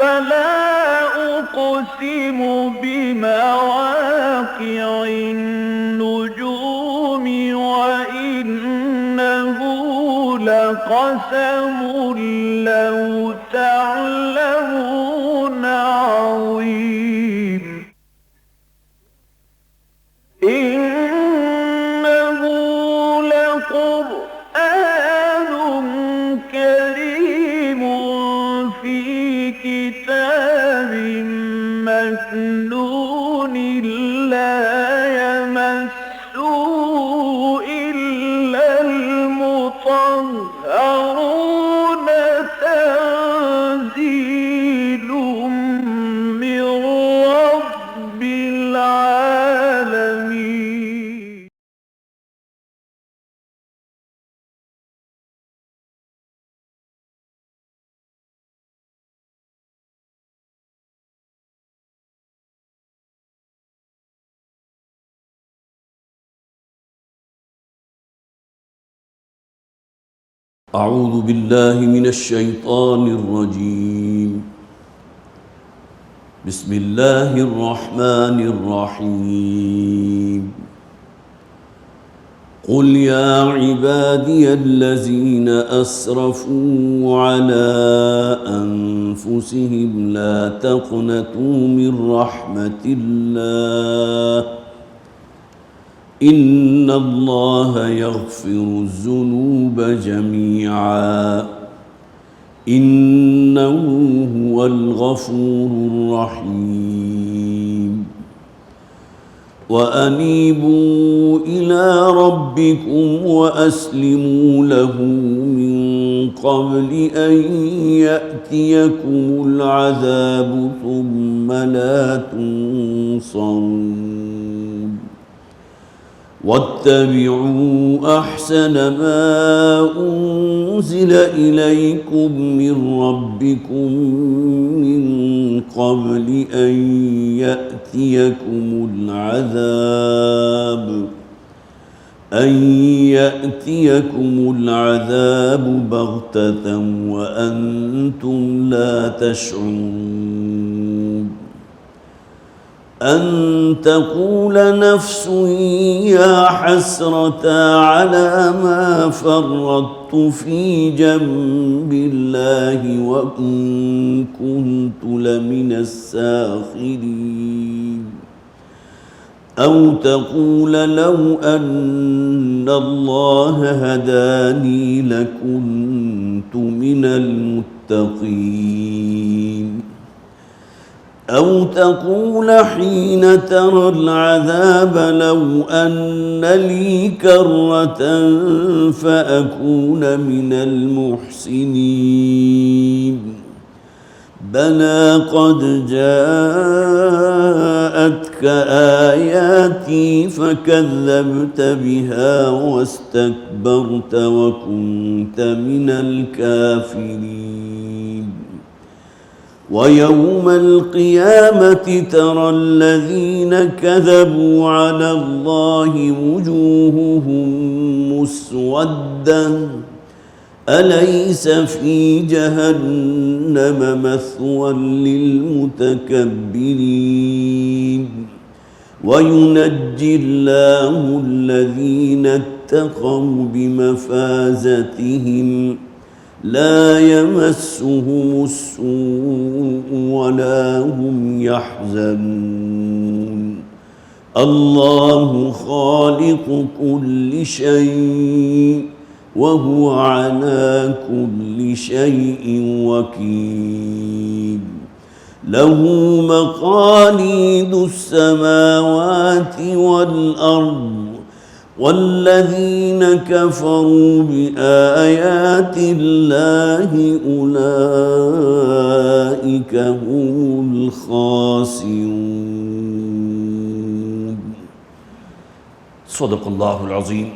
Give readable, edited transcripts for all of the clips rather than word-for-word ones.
فلا أقسم بمواقع النجوم وإنه لقسم لو تعلمون عظيم إنه لقرآن كريم في كتاب مكنون لا يمسه إلا المطهرون تنزيل من رب العالمين أعوذ بالله من الشيطان الرجيم. بسم الله الرحمن الرحيم. قل يا عبادي الذين أسرفوا على أنفسهم لا تقنطوا من رحمة الله إن الله يغفر الذنوب جميعا إنه هو الغفور الرحيم. وأنيبوا إلى ربكم وأسلموا له من قبل أن يأتيكم العذاب ثم لا تنصرون. واتبعوا أحسن ما أنزل إليكم من ربكم من قبل أن يأتيكم العذاب بغتة وأنتم لا تشعرون. أن تقول نفس يا حسرة على ما فرطت في جنب الله وإن كنت لمن الساخرين. أو تقول لو أن الله هداني لكنت من المتقين. أو تقول حين ترى العذاب لو أن لي كرة فأكون من المحسنين. بلى قد جاءتك آياتي فكذبت بها واستكبرت وكنت من الكافرين. ويوم القيامة ترى الذين كذبوا على الله وجوههم مسودة أليس في جهنم مثوى للمتكبرين. وينجي الله الذين اتقوا بمفازتهم لا يمسهم السوء ولا هم يحزنون. الله خالق كل شيء وهو على كل شيء وكيل. له مقاليد السماوات والأرض والذين كفروا بآيات الله أولئك هم الخاسرون. صدق الله العظيم.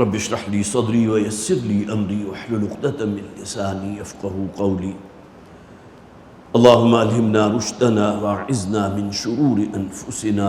رب اشرح لي صدري ويسر لي أمري واحلل عقدة من لساني يفقهوا قولي. اللهم ألهمنا رشدنا وأعذنا من شرور أنفسنا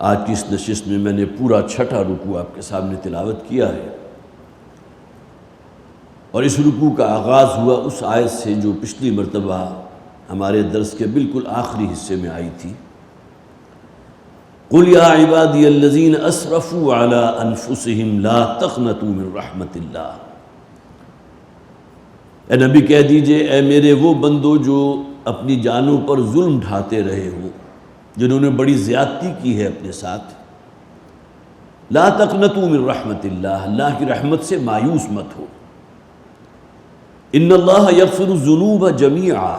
آج کی اس نشست میں میں نے پورا 6واں رکوع آپ کے سامنے تلاوت کیا ہے، اور اس رکوع کا آغاز ہوا اس آیت سے جو پچھلی مرتبہ ہمارے درس کے بالکل آخری حصے میں آئی تھی۔ قُلْ يَا عِبَادِيَ الَّذِينَ أَسْرَفُوا عَلَىٰ أَنفُسِهِمْ لَا تَقْنَطُوا مِن رَحْمَةِ اللَّهِ۔ اے نبی کہہ دیجئے، اے میرے وہ بندو جو اپنی جانوں پر ظلم ڈھاتے رہے ہو، جنہوں نے بڑی زیادتی کی ہے اپنے ساتھ، لا تقنطوا من رحمت اللہ، اللہ کی رحمت سے مایوس مت ہو۔ ان اللہ یغفر الذنوب جمیعا،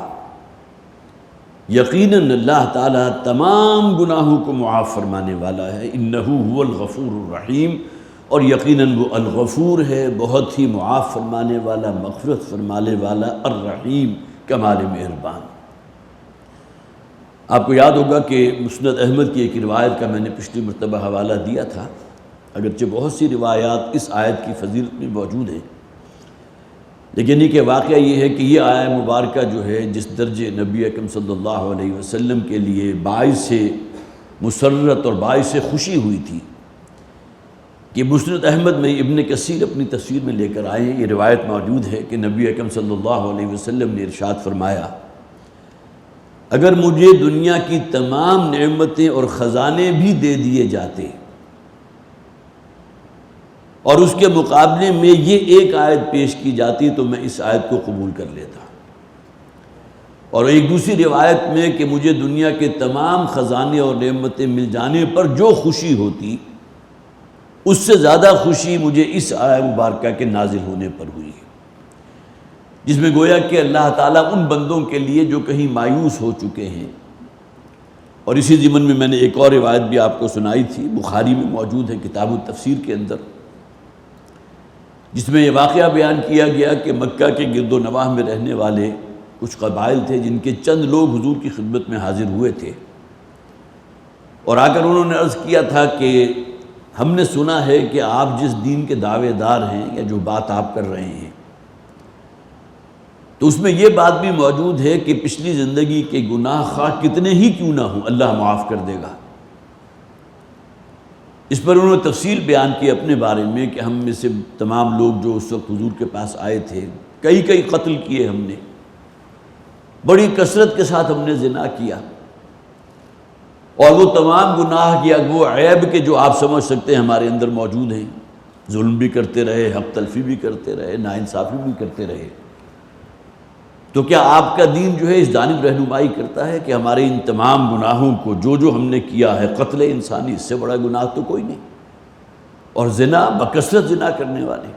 یقیناً اللہ تعالیٰ تمام گناہوں کو معاف فرمانے والا ہے۔ انہ هو الغفور الرحیم، اور یقیناً وہ الغفور ہے، بہت ہی معاف فرمانے والا، مغفرت فرمانے والا، الرحیم، کمال مہربان۔ آپ کو یاد ہوگا کہ مسند احمد کی ایک روایت کا میں نے پچھلی مرتبہ حوالہ دیا تھا، اگرچہ بہت سی روایات اس آیت کی فضیلت میں موجود ہیں، لیکن یہ کہ واقعہ یہ ہے کہ یہ آیت مبارکہ جو ہے جس درجے نبی اکرم صلی اللہ علیہ وسلم کے لیے باعث مسرت اور باعث خوشی ہوئی تھی کہ مسند احمد میں ابن کثیر اپنی تفسیر میں لے کر آئے ہیں، یہ روایت موجود ہے کہ نبی اکرم صلی اللہ علیہ وسلم نے ارشاد فرمایا، اگر مجھے دنیا کی تمام نعمتیں اور خزانے بھی دے دیے جاتے اور اس کے مقابلے میں یہ ایک آیت پیش کی جاتی تو میں اس آیت کو قبول کر لیتا۔ اور ایک دوسری روایت میں کہ مجھے دنیا کے تمام خزانے اور نعمتیں مل جانے پر جو خوشی ہوتی، اس سے زیادہ خوشی مجھے اس آیت مبارکہ کے نازل ہونے پر ہوئی ہے، جس میں گویا کہ اللہ تعالیٰ ان بندوں کے لیے جو کہیں مایوس ہو چکے ہیں۔ اور اسی ضمن میں نے ایک اور روایت بھی آپ کو سنائی تھی، بخاری میں موجود ہے کتاب التفسیر کے اندر، جس میں یہ واقعہ بیان کیا گیا کہ مکہ کے گرد و نواح میں رہنے والے کچھ قبائل تھے جن کے چند لوگ حضور کی خدمت میں حاضر ہوئے تھے، اور آ کر انہوں نے عرض کیا تھا کہ ہم نے سنا ہے کہ آپ جس دین کے دعوے دار ہیں یا جو بات آپ کر رہے ہیں، تو اس میں یہ بات بھی موجود ہے کہ پچھلی زندگی کے گناہ خواہ کتنے ہی کیوں نہ ہوں اللہ معاف کر دے گا۔ اس پر انہوں نے تفصیل بیان کی اپنے بارے میں کہ ہم میں سے تمام لوگ جو اس وقت حضور کے پاس آئے تھے، کئی قتل کیے ہم نے، بڑی کثرت کے ساتھ ہم نے زنا کیا، اور وہ تمام گناہ یا وہ عیب کے جو آپ سمجھ سکتے ہیں ہمارے اندر موجود ہیں، ظلم بھی کرتے رہے، حق تلفی بھی کرتے رہے، ناانصافی بھی کرتے رہے، تو کیا آپ کا دین جو ہے اس جانب رہنمائی کرتا ہے کہ ہمارے ان تمام گناہوں کو جو ہم نے کیا ہے، قتل انسانی، اس سے بڑا گناہ تو کوئی نہیں، اور زنا، بکثرت زنا کرنے والے۔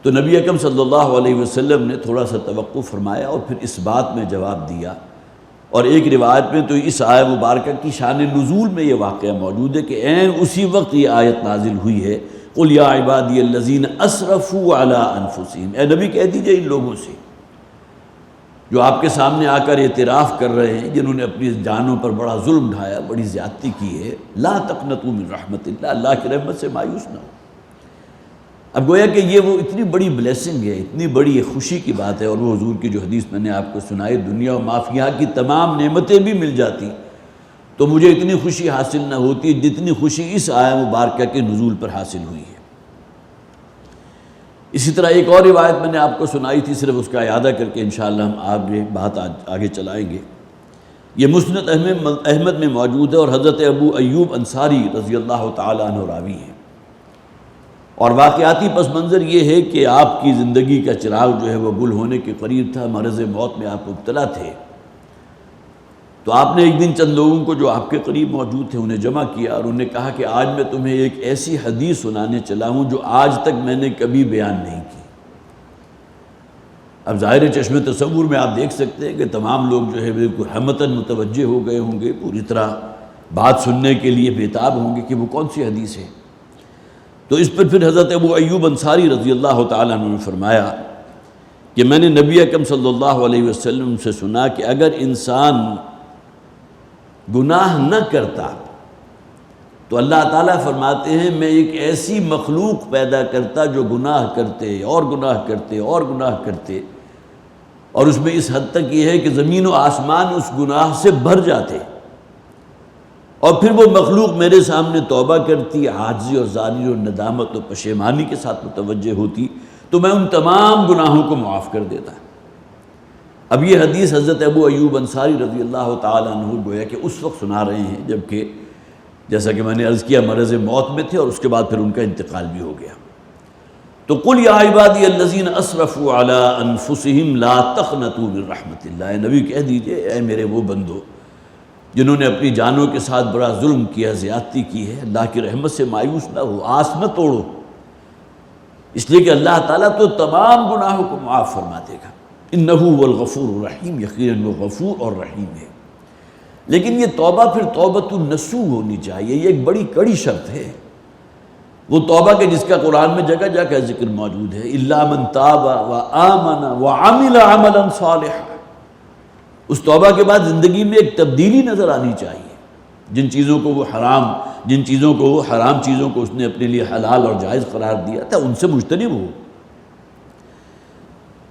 تو نبی اکرم صلی اللہ علیہ وسلم نے تھوڑا سا توقف فرمایا اور پھر اس بات میں جواب دیا، اور ایک روایت میں تو اس آیت مبارکہ کی شان نزول میں یہ واقعہ موجود ہے کہ عین اسی وقت یہ آیت نازل ہوئی ہے، قُلْ يَا عِبَادِيَ الَّذِينَ أَسْرَفُوا عَلَىٰ أَنفُسِهِمْ۔ اے نبی کہہ دیجئے ان لوگوں سے جو آپ کے سامنے آ کر اعتراف کر رہے ہیں، جنہوں نے اپنی جانوں پر بڑا ظلم ڈھایا، بڑی زیادتی کی ہے، لا تقنطوا من رحمت اللہ، اللہ کی رحمت سے مایوس نہ ہو۔ اب گویا کہ یہ وہ اتنی بڑی بلیسنگ ہے، اتنی بڑی خوشی کی بات ہے، اور وہ حضور کی جو حدیث میں نے آپ کو سنائی، دنیا و ما فیہا کی تمام نعمتیں بھی مل جاتی تو مجھے اتنی خوشی حاصل نہ ہوتی جتنی خوشی اس آیت مبارکہ کے نزول پر حاصل ہوئی ہے۔ اسی طرح ایک اور روایت میں نے آپ کو سنائی تھی، صرف اس کا اعادہ کر کے انشاءاللہ ہم آگے چلائیں گے۔ یہ مسند احمد میں موجود ہے، اور حضرت ابو ایوب انصاری رضی اللہ تعالیٰ عنہ راوی ہیں، اور واقعاتی پس منظر یہ ہے کہ آپ کی زندگی کا چراغ جو ہے وہ گل ہونے کے قریب تھا، مرض موت میں آپ مبتلا تھے، تو آپ نے ایک دن چند لوگوں کو جو آپ کے قریب موجود تھے انہیں جمع کیا، اور انہوں نے کہا کہ آج میں تمہیں ایک ایسی حدیث سنانے چلا ہوں جو آج تک میں نے کبھی بیان نہیں کی۔ اب ظاہر چشم تصور میں آپ دیکھ سکتے ہیں کہ تمام لوگ جو ہے بالکل ہمتاً متوجہ ہو گئے ہوں گے، پوری طرح بات سننے کے لیے بےتاب ہوں گے کہ وہ کون سی حدیث ہے۔ تو اس پر پھر حضرت ابو ایوب انصاری رضی اللہ تعالیٰ عنہ نے فرمایا کہ میں نے نبی اکرم صلی اللہ علیہ وسلم سے سنا کہ اگر انسان گناہ نہ کرتا تو اللہ تعالیٰ فرماتے ہیں میں ایک ایسی مخلوق پیدا کرتا جو گناہ کرتے اور گناہ کرتے اور گناہ کرتے، اور اس میں اس حد تک یہ ہے کہ زمین و آسمان اس گناہ سے بھر جاتے، اور پھر وہ مخلوق میرے سامنے توبہ کرتی، عاجزی اور زاری اور ندامت اور پشیمانی کے ساتھ متوجہ ہوتی، تو میں ان تمام گناہوں کو معاف کر دیتا۔ اب یہ حدیث حضرت ابو ایوب انصاری رضی اللہ تعالیٰ عنہ گویا کہ اس وقت سنا رہے ہیں جبکہ جیسا کہ میں نے عرض کیا مرض موت میں تھے، اور اس کے بعد پھر ان کا انتقال بھی ہو گیا۔ تو قل یا عبادی الذین اسرفوا علی انفسہم لا تقنطوا من رحمت اللہ، اے نبی کہہ دیجئے اے میرے وہ بندو جنہوں نے اپنی جانوں کے ساتھ بڑا ظلم کیا، زیادتی کی ہے، اللہ کی رحمت سے مایوس نہ ہو، آس نہ توڑو، اس لیے کہ اللہ تعالیٰ تو تمام گناہوں کو معاف فرما دے گا۔ انہ هو الغفور الرحیم، یقیناً وہ غفور اور رحیم ہے۔ لیکن یہ توبہ پھر توبۃ النصوح ہونی چاہیے، یہ ایک بڑی کڑی شرط ہے، وہ توبہ کے جس کا قرآن میں جگہ جگہ ذکر موجود ہے، الا من تاب وآمن وعمل عملا صالحا۔ اس توبہ کے بعد زندگی میں ایک تبدیلی نظر آنی چاہیے، جن چیزوں کو وہ حرام چیزوں کو اس نے اپنے لیے حلال اور جائز قرار دیا تھا ان سے مجتنب ہو۔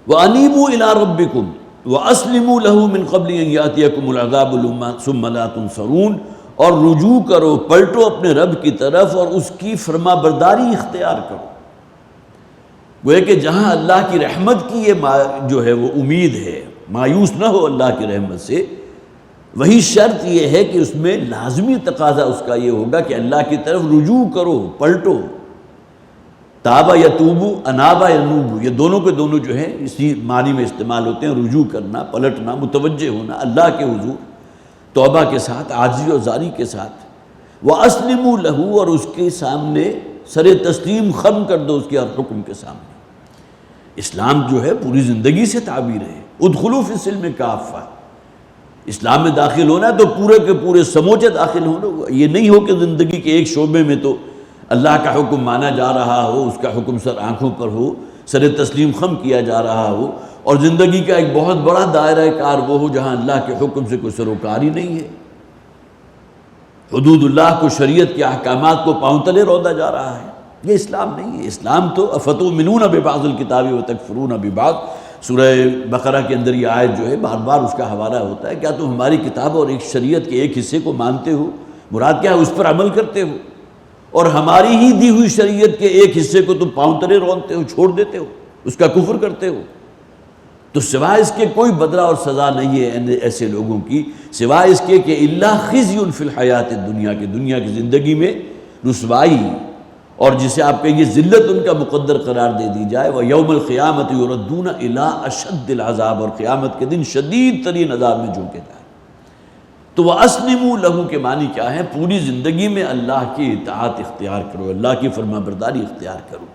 وَأَنِيبُوا إِلَىٰ رَبِّكُمْ وَأَسْلِمُوا لَهُ مِنْ قَبْلِ أَنْ يَأْتِيَكُمُ الْعَذَابُ ثُمَّ لَا تُنصَرُونَ، اور رجوع کرو، پلٹو اپنے رب کی طرف اور اس کی فرما برداری اختیار کرو۔ گویا کہ جہاں اللہ کی رحمت کی یہ جو ہے وہ امید ہے، مایوس نہ ہو اللہ کی رحمت سے، وہی شرط یہ ہے کہ اس میں لازمی تقاضا اس کا یہ ہوگا کہ اللہ کی طرف رجوع کرو، پلٹو۔ تابا یتوبو، انابا ینوبو، یہ دونوں کے دونوں جو ہیں اسی معنی میں استعمال ہوتے ہیں، رجوع کرنا، پلٹنا، متوجہ ہونا اللہ کے حضور توبہ کے ساتھ، عاجزی اور زاری کے ساتھ۔ وَأَسْلِمُوا لَهُ، اور اس کے سامنے سر تسلیم خم کر دو اس کے ہر حکم کے سامنے۔ اسلام جو ہے پوری زندگی سے تعبیر ہے، ادخلوا فی السلم کافہ، اسلام میں داخل ہونا ہے تو پورے کے پورے سموچے داخل ہونا، یہ نہیں ہو کہ زندگی کے ایک شعبے میں تو اللہ کا حکم مانا جا رہا ہو، اس کا حکم سر آنکھوں پر ہو، سر تسلیم خم کیا جا رہا ہو، اور زندگی کا ایک بہت بڑا دائرہ کار وہ ہو جہاں اللہ کے حکم سے کوئی سروکار ہی نہیں ہے، حدود اللہ کو، شریعت کے احکامات کو پاؤں تلے روندا جا رہا ہے۔ یہ اسلام نہیں ہے۔ اسلام تو افتؤمنون ببعض الکتاب وتکفرون ببعض، سورہ بقرہ کے اندر یہ آیت جو ہے بار بار اس کا حوالہ ہوتا ہے، کیا تم ہماری کتاب اور ایک شریعت کے ایک حصے کو مانتے ہو، مراد کیا ہے اس پر عمل کرتے ہو، اور ہماری ہی دی ہوئی شریعت کے ایک حصے کو تم پاؤں تلے رونتے ہو، چھوڑ دیتے ہو، اس کا کفر کرتے ہو۔ تو سوائے اس کے کوئی بدلہ اور سزا نہیں ہے ایسے لوگوں کی، سوائے اس کے کہ الا خزی فی الحیات الدنیا، کی دنیا کی زندگی میں رسوائی، اور جسے آپ کہیں یہ ذلت ان کا مقدر قرار دے دی جائے، وَيَوْمَ الْقِيَامَةِ يُرَدُّونَ إِلَىٰ أَشَدِّ الْعَذَابِ، اور قیامت کے دن شدید ترین عذاب میں جھونکے جائے۔ تو وَأَسْلِمُوا لَهُ کے معنی کیا ہے؟ پوری زندگی میں اللہ کی اطاعت اختیار کرو، اللہ کی فرما برداری اختیار کرو۔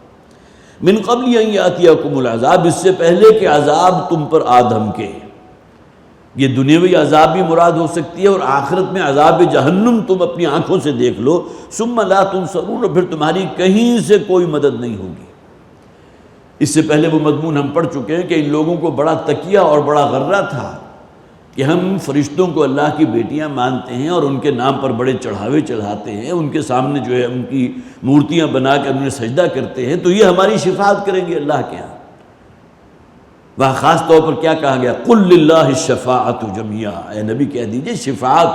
من قبل ان یاتیکم العذاب، اس سے پہلے کہ عذاب تم پر آ دھمکے۔ یہ دنیاوی عذاب بھی مراد ہو سکتی ہے، اور آخرت میں عذاب جہنم تم اپنی آنکھوں سے دیکھ لو، ثم لا تنصرون، اور پھر تمہاری کہیں سے کوئی مدد نہیں ہوگی۔ اس سے پہلے وہ مضمون ہم پڑھ چکے ہیں کہ ان لوگوں کو بڑا تکیہ اور بڑا غرہ تھا کہ ہم فرشتوں کو اللہ کی بیٹیاں مانتے ہیں اور ان کے نام پر بڑے چڑھاوے چڑھاتے ہیں، ان کے سامنے جو ہے ان کی مورتیاں بنا کر انہیں سجدہ کرتے ہیں، تو یہ ہماری شفاعت کریں گے اللہ کے ہاں۔ وہاں خاص طور پر کیا کہا گیا؟ قل للہ الشفاعۃ جمیعا، اے نبی کہہ دیجئے شفاعت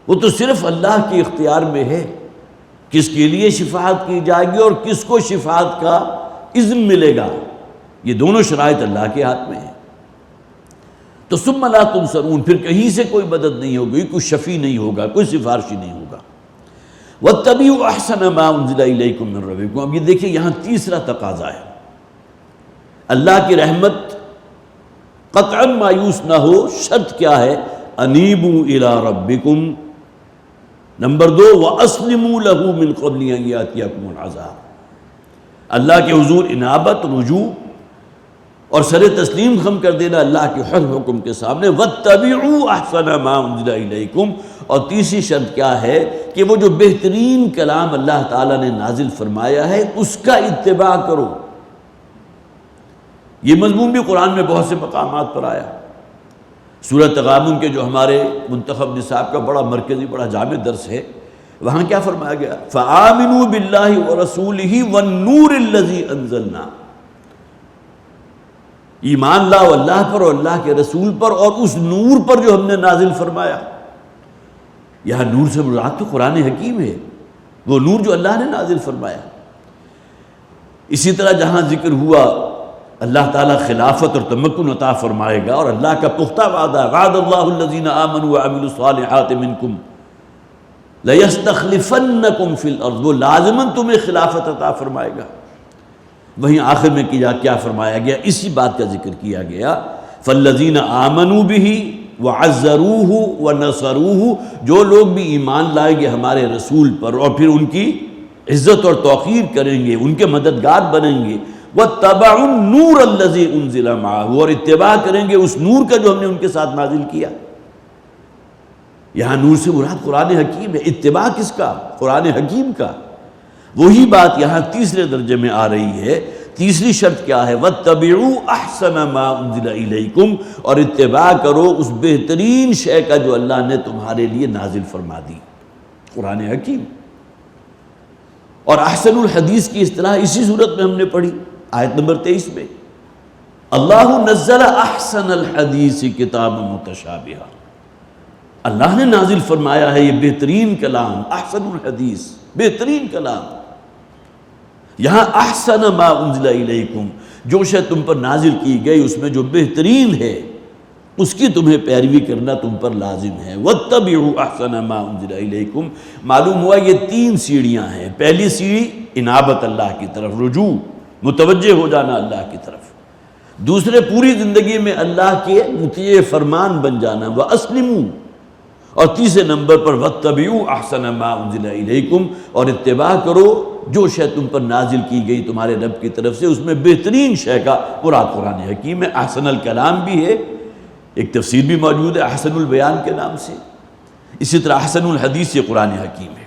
وہ تو صرف اللہ کے اختیار میں ہے، کس کے لیے شفاعت کی جائے گی اور کس کو شفاعت کا اذن ملے گا، یہ دونوں شرائط اللہ کے ہاتھ میں ہیں۔ تو ثم لا تنصرون، پھر کہیں سے کوئی مدد نہیں ہوگی، کوئی شفیع نہیں ہوگا، کوئی سفارشی نہیں ہوگا۔ واتبعوا احسن ما انزل الیکم من ربکم، اب یہ دیکھیں یہاں تیسرا تقاضا ہے، اللہ کی رحمت قطعا مایوس نہ ہو، شرط کیا ہے؟ انیبوا الی ربکم، نمبر 2 واسلموا له من قبل ان یاتیکم العذاب، اللہ کے حضور انابت، رجوع اور سر تسلیم خم کر دینا اللہ کے ہر حکم کے سامنے۔ واتبعوا احسن ما انزل الیکم، اور تیسری شرط کیا ہے کہ وہ جو بہترین کلام اللہ تعالیٰ نے نازل فرمایا ہے اس کا اتباع کرو۔ یہ مضمون بھی قرآن میں بہت سے مقامات پر آیا۔ سورہ تغابن کے جو ہمارے منتخب نصاب کا بڑا مرکزی بڑا جامع درس ہے، وہاں کیا فرمایا گیا؟ فآمنوا باللہ ورسولہ والنور الذی انزلنا، ایمان لاؤ اللہ پر اور اللہ کے رسول پر اور اس نور پر جو ہم نے نازل فرمایا۔ یہاں نور سے مراد تو قرآن حکیم ہے، وہ نور جو اللہ نے نازل فرمایا۔ اسی طرح جہاں ذکر ہوا اللہ تعالیٰ خلافت اور تمکن عطا فرمائے گا، اور اللہ کا پختہ وعدہ، وعد اللہ الذین آمنوا وعملوا الصالحات منکم لَيَسْتَخْلِفَنَّكُمْ فِي الْأَرْضِ، وہ لازماً تمہیں خلافت عطا فرمائے گا۔ وہیں آخر میں کیا فرمایا گیا؟ اسی بات کا ذکر کیا گیا، فَالَّذِينَ آمَنُوا بِهِ وَعَزَّرُوهُ وَنَصَرُوهُ، جو لوگ بھی ایمان لائیں گے ہمارے رسول پر اور پھر ان کی عزت اور توقیر کریں گے، ان کے مددگار بنیں گے، وَاتَّبَعُوا النُّورَ الَّذِي أُنزِلَ مَعَهُ، اور اتباع کریں گے اس نور کا جو ہم نے ان کے ساتھ نازل کیا۔ یہاں نور سے مراد قرآن حکیم ہے، اتباع کس کا؟ قرآن حکیم کا۔ وہی بات یہاں تیسرے درجے میں آ رہی ہے۔ تیسری شرط کیا ہے؟ وَاتَّبِعُوا أَحْسَنَ مَا أُنزِلَ إِلَيْكُمْ، اور اتباع کرو اس بہترین شے کا جو اللہ نے تمہارے لیے نازل فرما دی، قرآن حکیم۔ اور احسن الحدیث کی اصطلاح اسی صورت میں ہم نے پڑھی، آیت نمبر 23 میں، اللہ نزل احسن الحدیث کتاب متشابہا، اللہ نے نازل فرمایا ہے یہ بہترین کلام، احسن الحدیث، بہترین کلام۔ یہاں احسن ما انزل الیکم، جو شے تم پر نازل کی گئی اس میں جو بہترین ہے اس کی تمہیں پیروی کرنا تم پر لازم ہے۔ واتبعوا احسن ما انزل الیکم، معلوم ہوا یہ 3 سیڑھیاں ہیں۔ پہلی سیڑھی انابت اللہ کی طرف، رجوع، متوجہ ہو جانا اللہ کی طرف۔ دوسرے پوری زندگی میں اللہ کے مطیع فرمان بن جانا، واسلموا، اور تیسرے نمبر پر واتبعوا احسن ما انزل الیکم، اور اتباع کرو جو شے تم پر نازل کی گئی تمہارے رب کی طرف سے اس میں بہترین شے کا مراد قرآن حکیم ہے۔ احسن الکلام بھی ہے، ایک تفسیر بھی موجود ہے احسن البیان کے نام سے، اسی طرح احسن الحدیث یہ قرآن حکیم ہے۔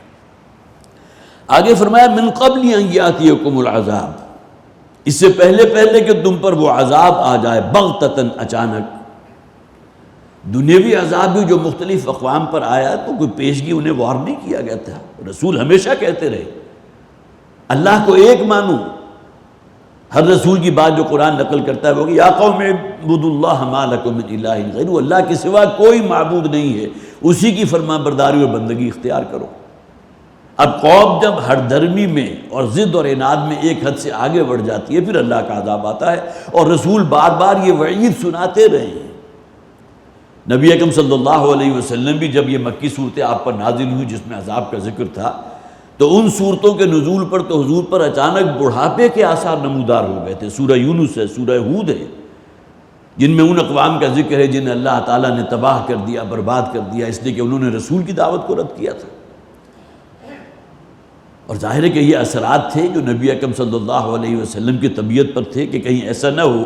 آگے فرمایا من قبل ان یاتیکم العذاب، اس سے پہلے کہ تم پر وہ عذاب آ جائے، بغتتاً، اچانک۔ دنیاوی عذاب بھی جو مختلف اقوام پر آیا تو کوئی پیشگی انہیں وارن نہیں کیا گیا تھا، رسول ہمیشہ کہتے رہے اللہ کو ایک مانو۔ ہر رسول کی بات جو قرآن نقل کرتا ہے وہ کہ یا قوم اعبدوا اللہ ما لکم من الہ غیرہ، اللہ کے سوا کوئی معبود نہیں ہے، اسی کی فرما برداری اور بندگی اختیار کرو۔ اب قوم جب ہر درمی میں اور ضد اور عناد میں ایک حد سے آگے بڑھ جاتی ہے پھر اللہ کا عذاب آتا ہے، اور رسول بار بار یہ وعید سناتے رہے ہیں۔ نبی اکرم صلی اللہ علیہ وسلم بھی جب یہ مکی صورتیں آپ پر نازل ہوئی جس میں عذاب کا ذکر تھا تو ان صورتوں کے نزول پر تو حضور پر اچانک بڑھاپے کے آثار نمودار ہو گئے تھے۔ سورہ یونس ہے، سورہ ہود ہے، جن میں ان اقوام کا ذکر ہے جنہیں اللہ تعالیٰ نے تباہ کر دیا، برباد کر دیا، اس لیے کہ انہوں نے رسول کی دعوت کو رد کیا تھا۔ اور ظاہر ہے کہ یہ اثرات تھے جو نبی اکرم صلی اللہ علیہ وسلم کی طبیعت پر تھے کہ کہیں ایسا نہ ہو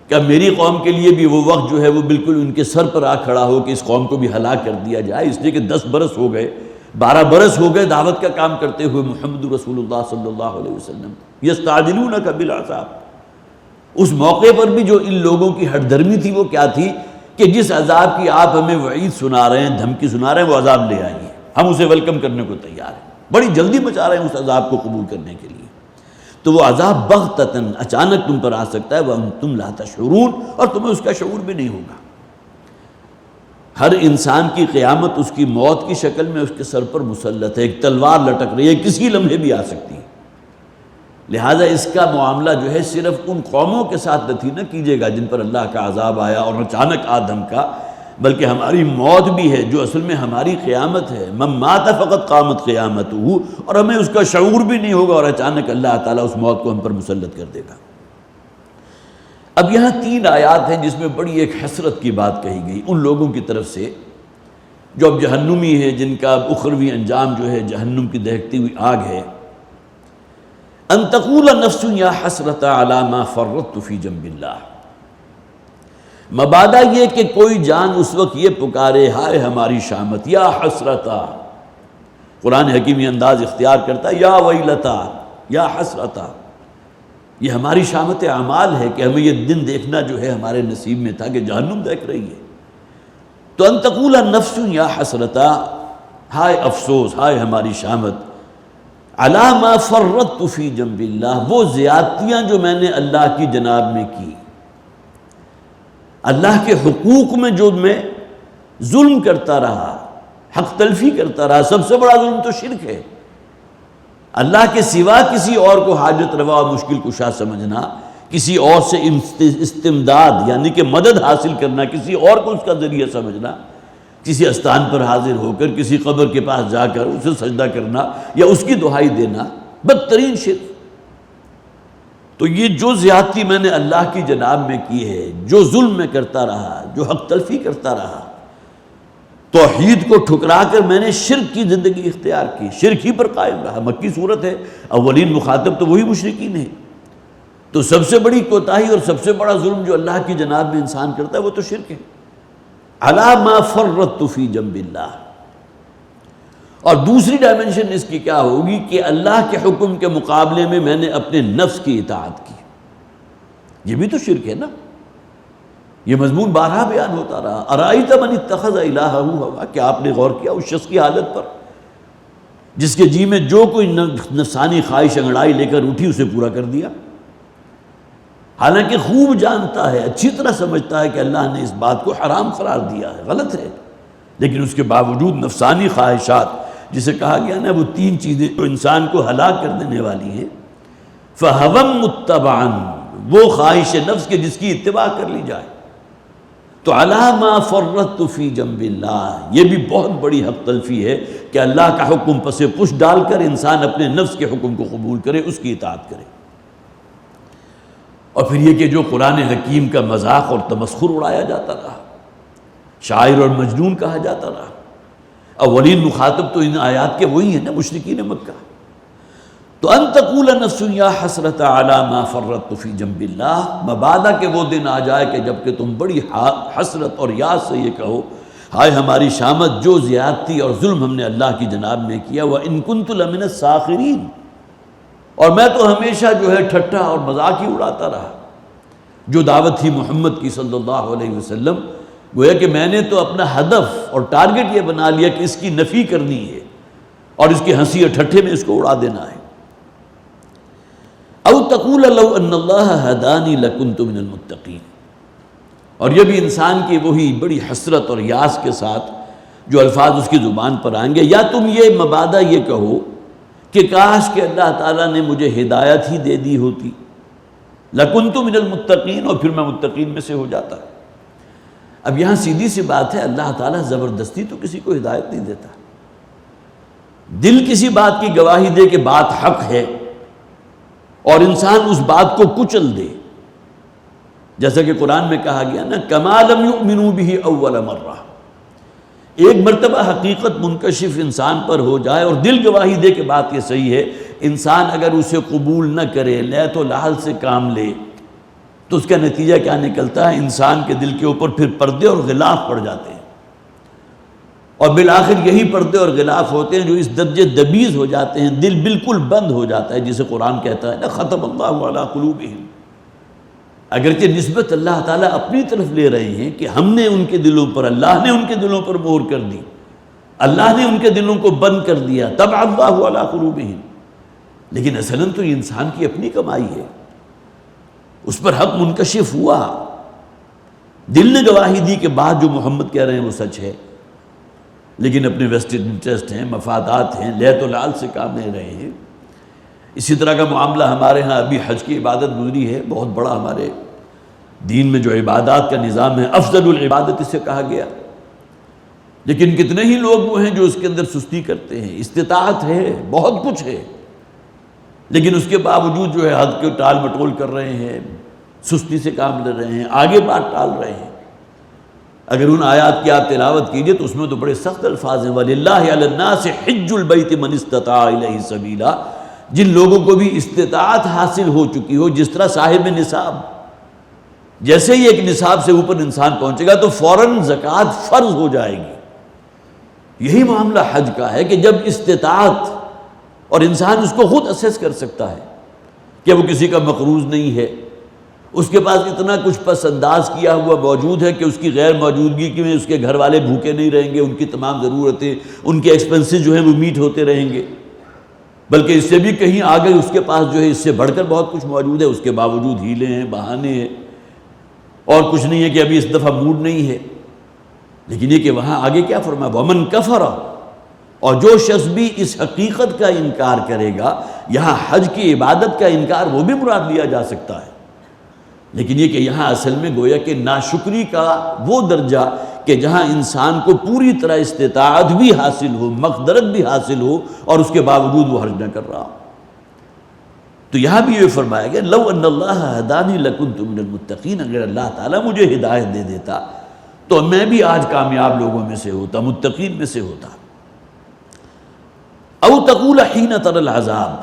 کہ میری قوم کے لیے بھی وہ وقت جو ہے وہ بالکل ان کے سر پر آ کھڑا ہو کہ اس قوم کو بھی ہلاک کر دیا جائے، اس لیے کہ 10 برس ہو گئے، 12 برس ہو گئے دعوت کا کام کرتے ہوئے محمد رسول اللہ صلی اللہ علیہ وسلم، یستعجلونک بالعذاب۔ اس موقع پر بھی جو ان لوگوں کی ہٹ درمی تھی وہ کیا تھی کہ جس عذاب کی آپ ہمیں وعید سنا رہے ہیں، دھمکی سنا رہے ہیں، وہ عذاب لے آئیے، ہم اسے ویلکم کرنے کو تیار ہیں، بڑی جلدی مچا رہے ہیں اس عذاب کو قبول کرنے کے لیے۔ تو وہ عذاب بغتتاً، اچانک تم پر آ سکتا ہے، وانتم لا تشعرون، اور تمہیں اس کا شعور بھی نہیں ہوگا۔ ہر انسان کی قیامت اس کی موت کی شکل میں اس کے سر پر مسلط ہے، ایک تلوار لٹک رہی ہے، کسی لمحے بھی آ سکتی ہے۔ لہٰذا اس کا معاملہ جو ہے صرف ان قوموں کے ساتھ نہ کیجیے گا جن پر اللہ کا عذاب آیا اور اچانک آ دھمکا، بلکہ ہماری موت بھی ہے جو اصل میں ہماری قیامت ہے۔ من مات فقط قامت قیامتہ، اور ہمیں اس کا شعور بھی نہیں ہوگا اور اچانک اللہ تعالیٰ اس موت کو ہم پر مسلط کر دے گا۔ اب یہاں 3 آیات ہیں جس میں بڑی ایک حسرت کی بات کہی گئی ان لوگوں کی طرف سے جو اب جہنمی ہے، جن کا اخروی انجام جو ہے جہنم کی دہکتی ہوئی آگ ہے۔ ان تقول نفس یا حسرۃ علی ما فرطت فی جنب اللہ، مبادا یہ کہ کوئی جان اس وقت یہ پکارے ہائے ہماری شامت، یا حسرتا، قرآن حکیم یہ انداز اختیار کرتا ہے، یا ویلتا، یا حسرتا، یہ ہماری شامت اعمال ہے کہ ہمیں یہ دن دیکھنا جو ہے ہمارے نصیب میں تھا کہ جہنم دیکھ رہی ہے۔ تو ان تقول نفس یا حسرتا، ہائے افسوس، ہائے ہماری شامت، علی ما فرطت فی جنب اللہ، وہ زیادتیاں جو میں نے اللہ کی جناب میں کی، اللہ کے حقوق میں جو میں ظلم کرتا رہا، حق تلفی کرتا رہا۔ سب سے بڑا ظلم تو شرک ہے، اللہ کے سوا کسی اور کو حاجت روا اور مشکل کشا سمجھنا، کسی اور سے استمداد یعنی کہ مدد حاصل کرنا، کسی اور کو اس کا ذریعہ سمجھنا، کسی استان پر حاضر ہو کر کسی قبر کے پاس جا کر اسے سجدہ کرنا یا اس کی دعائی دینا، بدترین شرک۔ تو یہ جو زیادتی میں نے اللہ کی جناب میں کی ہے، جو ظلم میں کرتا رہا، جو حق تلفی کرتا رہا، توحید کو ٹھکرا کر میں نے شرک کی زندگی اختیار کی، شرک ہی پر قائم رہا۔ مکی صورت ہے، اولین مخاطب تو وہی مشرکین ہیں۔ تو سب سے بڑی کوتاہی اور سب سے بڑا ظلم جو اللہ کی جناب میں انسان کرتا ہے وہ تو شرک ہے۔ علی ما فرطت فی جنب اللہ۔ اور دوسری ڈائمنشن اس کی کیا ہوگی کہ اللہ کے حکم کے مقابلے میں نے اپنے نفس کی اطاعت کی، یہ بھی تو شرک ہے نا۔ یہ مضمون بارہا بیان ہوتا رہا، ارائیت من اتخذ الہہ ہوا، کہ آپ نے غور کیا اس شخص کی حالت پر جس کے جی میں جو کوئی نفسانی خواہش انگڑائی لے کر اٹھی اسے پورا کر دیا، حالانکہ خوب جانتا ہے، اچھی طرح سمجھتا ہے کہ اللہ نے اس بات کو حرام قرار دیا ہے، غلط ہے، لیکن اس کے باوجود نفسانی خواہشات، جسے کہا گیا نا وہ تین چیزیں جو انسان کو ہلاک کر دینے والی ہیں، فَهَوًا مُتَّبَعًا، وہ خواہش نفس کے جس کی اتباع کر لی جائے۔ تو عَلَى مَا فَرَّطْتُ فِي جَنبِ اللَّهِ، یہ بھی بہت بڑی حق تلفی ہے کہ اللہ کا حکم پس پش ڈال کر انسان اپنے نفس کے حکم کو قبول کرے، اس کی اطاعت کرے۔ اور پھر یہ کہ جو قرآن حکیم کا مذاق اور تمسخر اڑایا جاتا رہا، شاعر اور مجنون کہا جاتا رہا۔ اولین مخاطب تو ان آیات کے وہی ہیں نا، مشرکین مکہ۔ تو ان تقول نفس یا حسرت علی ما فرطت فی جنب اللہ، مبادا کہ وہ دن آ جائے کہ جب کہ تم بڑی حسرت اور یاس سے یہ کہو، ہائے ہماری شامت، جو زیادتی اور ظلم ہم نے اللہ کی جناب میں کیا، وَإِن كُنتُ لَمِنَ السَّاخِرِينَ، اور میں تو ہمیشہ جو ہے ٹھٹھا اور مذاق ہی اڑاتا رہا۔ جو دعوت تھی محمد کی صلی اللہ علیہ وسلم، گویا کہ میں نے تو اپنا ہدف اور ٹارگٹ یہ بنا لیا کہ اس کی نفی کرنی ہے اور اس کی ہنسی اور ٹھٹھے میں اس کو اڑا دینا ہے۔ او تقول لو ان اللہ ہدانی لکنت من المتقین، اور یہ بھی انسان کی وہی بڑی حسرت اور یاس کے ساتھ جو الفاظ اس کی زبان پر آئیں گے، یا تم یہ مبادہ یہ کہو کہ کاش کہ اللہ تعالیٰ نے مجھے ہدایت ہی دے دی ہوتی، لکنت من المتقین، اور پھر میں متقین میں سے ہو جاتا۔ اب یہاں سیدھی سی بات ہے، اللہ تعالیٰ زبردستی تو کسی کو ہدایت نہیں دیتا۔ دل کسی بات کی گواہی دے کہ بات حق ہے اور انسان اس بات کو کچل دے، جیسا کہ قرآن میں کہا گیا نا، کما لم یؤمنوا بہ اول مرہ، ایک مرتبہ حقیقت منکشف انسان پر ہو جائے اور دل گواہی دے کہ بات یہ صحیح ہے، انسان اگر اسے قبول نہ کرے، لیت و لحل سے کام لے، تو اس کا نتیجہ کیا نکلتا ہے؟ انسان کے دل کے اوپر پھر پردے اور غلاف پڑ جاتے ہیں، اور بالآخر یہی پردے اور غلاف ہوتے ہیں جو اس درجے دبیز ہو جاتے ہیں، دل بالکل بند ہو جاتا ہے، جسے قرآن کہتا ہے نا، ختم اللہ علی قلوبہم۔ اگرچہ نسبت اللہ تعالیٰ اپنی طرف لے رہے ہیں کہ ہم نے ان کے دلوں پر، اللہ نے ان کے دلوں پر مہر کر دی، اللہ نے ان کے دلوں کو بند کر دیا، طبع اللہ علی قلوبہم، لیکن اصلاً تو یہ انسان کی اپنی کمائی ہے، اس پر حق منکشف ہوا، دل نے گواہی دی کہ بات جو محمد کہہ رہے ہیں وہ سچ ہے، لیکن اپنے ویسٹڈ انٹرسٹ ہیں، مفادات ہیں، لیت و لعل سے کام نہیں رہے ہیں۔ اسی طرح کا معاملہ ہمارے ہاں ابھی حج کی عبادت گزری ہے، بہت بڑا ہمارے دین میں جو عبادات کا نظام ہے، افضل العبادت اسے کہا گیا، لیکن کتنے ہی لوگ وہ ہیں جو اس کے اندر سستی کرتے ہیں۔ استطاعت ہے، بہت کچھ ہے، لیکن اس کے باوجود جو ہے حد کے ٹال مٹول کر رہے ہیں، سستی سے کام لے رہے ہیں، آگے بات ٹال رہے ہیں۔ اگر ان آیات کی آپ تلاوت کیجئے تو اس میں تو بڑے سخت الفاظ ہیں، وَلِلَّهِ عَلَى النَّاسِ حِجُّ الْبَيْتِ مَنِ اسْتَطَاعَ إِلَيْهِ سَبِيلًا، جن لوگوں کو بھی استطاعت حاصل ہو چکی ہو، جس طرح صاحب نصاب، جیسے ہی ایک نصاب سے اوپر انسان پہنچے گا تو فوراً زکوٰۃ فرض ہو جائے گی۔ یہی معاملہ حج کا ہے کہ جب استطاعت اور انسان اس کو خود اسیس کر سکتا ہے کہ وہ کسی کا مقروض نہیں ہے، اس کے پاس اتنا کچھ پس انداز کیا ہوا موجود ہے کہ اس کی غیر موجودگی میں اس کے گھر والے بھوکے نہیں رہیں گے، ان کی تمام ضرورتیں، ان کے ایکسپنسز جو ہیں وہ میٹ ہوتے رہیں گے، بلکہ اس سے بھی کہیں آگے اس کے پاس جو ہے اس سے بڑھ کر بہت کچھ موجود ہے، اس کے باوجود ہیلے ہیں، بہانے ہیں، اور کچھ نہیں ہے کہ ابھی اس دفعہ موڈ نہیں ہے۔ لیکن یہ کہ وہاں آگے کیا فرمایا، وَمَنْ كَفَرَ، اور جو شخص بھی اس حقیقت کا انکار کرے گا، یہاں حج کی عبادت کا انکار وہ بھی مراد لیا جا سکتا ہے، لیکن یہ کہ یہاں اصل میں گویا کہ ناشکری کا وہ درجہ کہ جہاں انسان کو پوری طرح استطاعت بھی حاصل ہو، مقدرت بھی حاصل ہو، اور اس کے باوجود وہ حج نہ کر رہا ہو۔ تو یہاں بھی یہ فرمایا گیا لو ان اللہ ہدانی لکنت من المتقین، اگر اللہ تعالیٰ مجھے ہدایت دے دیتا تو میں بھی آج کامیاب لوگوں میں سے ہوتا، متقین میں سے ہوتا۔ او تقول حین تری العذاب،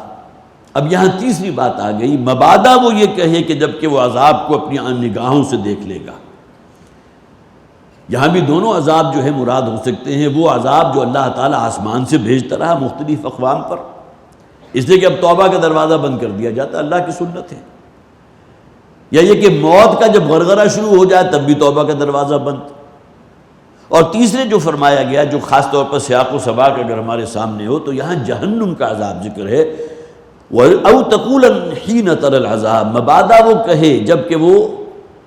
اب یہاں تیسری بات آ گئی، مبادا وہ یہ کہے کہ جب کہ وہ عذاب کو اپنی نگاہوں سے دیکھ لے گا۔ یہاں بھی دونوں عذاب جو ہے مراد ہو سکتے ہیں، وہ عذاب جو اللہ تعالیٰ آسمان سے بھیجتا رہا مختلف اقوام پر، اس لیے کہ اب توبہ کا دروازہ بند کر دیا جاتا، اللہ کی سنت ہے، یا یہ کہ موت کا جب غرغرہ شروع ہو جائے تب بھی توبہ کا دروازہ بند۔ اور تیسرے جو فرمایا گیا، جو خاص طور پر سیاق و سباق اگر ہمارے سامنے ہو تو یہاں جہنم کا عذاب ذکر ہے، او تقول حین تری العذاب، مبادا وہ کہے جب کہ وہ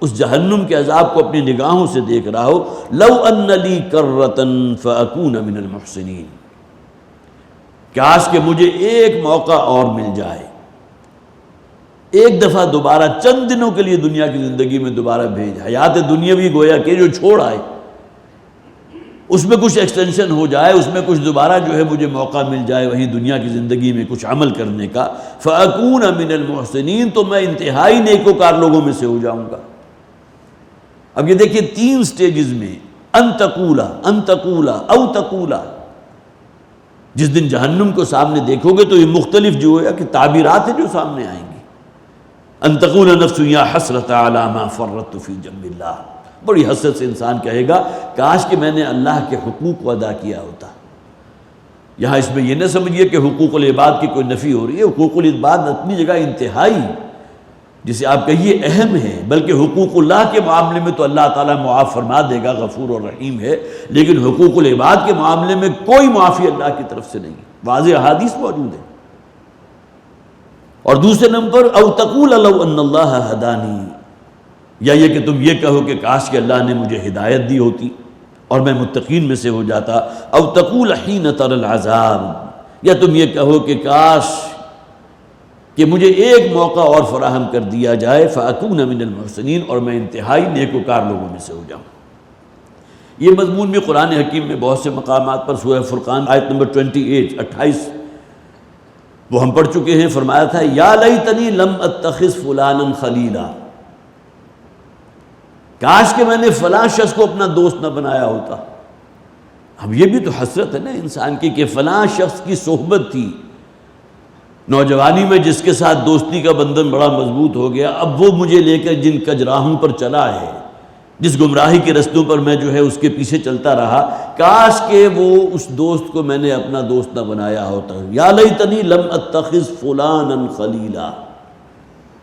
اس جہنم کے عذاب کو اپنی نگاہوں سے دیکھ رہا ہو، لو ان لی کرۃ فاکون من المحسنین، کاش کہ مجھے ایک موقع اور مل جائے، ایک دفعہ دوبارہ چند دنوں کے لیے دنیا کی زندگی میں دوبارہ بھیج، حیات دنیاوی گویا کہ جو چھوڑ آئے اس میں کچھ ایکسٹینشن ہو جائے، اس میں کچھ دوبارہ جو ہے مجھے موقع مل جائے وہیں دنیا کی زندگی میں کچھ عمل کرنے کا، فاکون من المحسنین، تو میں انتہائی نیکوکار لوگوں میں سے ہو جاؤں گا۔ اب یہ دیکھیے تین سٹیجز میں، ان تقولا، ان تقولا، او تقولا، جس دن جہنم کو سامنے دیکھو گے تو یہ مختلف جو ہے کہ تعبیرات ہیں جو سامنے آئیں گی۔ ان تقول نفس یا حسرۃ علی ما فرطت فی جنب اللہ، بڑی حسرت سے انسان کہے گا کاش کہ میں نے اللہ کے حقوق کو ادا کیا ہوتا۔ یہاں اس میں یہ نہ سمجھیے کہ حقوق العباد کی کوئی نفی ہو رہی ہے، حقوق العباد اپنی جگہ انتہائی جسے آپ کہیے اہم ہے، بلکہ حقوق اللہ کے معاملے میں تو اللہ تعالیٰ معاف فرما دے گا، غفور اور رحیم ہے، لیکن حقوق العباد کے معاملے میں کوئی معافی اللہ کی طرف سے نہیں، واضح احادیث موجود ہیں۔ اور دوسرے نمبر او تقول لو ان اللہ ہدانی، یا یہ کہ تم یہ کہو کہ کاش کہ اللہ نے مجھے ہدایت دی ہوتی اور میں متقین میں سے ہو جاتا۔ او تقول حین تری العذاب، یا تم یہ کہو کہ کاش کہ مجھے ایک موقع اور فراہم کر دیا جائے، فاکون من المحسنین، اور میں انتہائی نیکوکار لوگوں میں سے ہو جاؤں۔ یہ مضمون بھی قرآن حکیم میں بہت سے مقامات پر، سورہ فرقان آیت نمبر 28 وہ ہم پڑھ چکے ہیں، فرمایا تھا یا لیتنی لم اتخذ فلانا خلیلا، کاش کہ میں نے فلاں شخص کو اپنا دوست نہ بنایا ہوتا۔ اب یہ بھی تو حسرت ہے نا انسان کی کہ فلاں شخص کی صحبت تھی نوجوانی میں، جس کے ساتھ دوستی کا بندھن بڑا مضبوط ہو گیا، اب وہ مجھے لے کر جن کجراہوں پر چلا ہے، جس گمراہی کے رستوں پر میں جو ہے اس کے پیچھے چلتا رہا، کاش کہ وہ اس دوست کو میں نے اپنا دوست نہ بنایا ہوتا۔ یا لیتنی لم اتخذ فلانا خلیلا،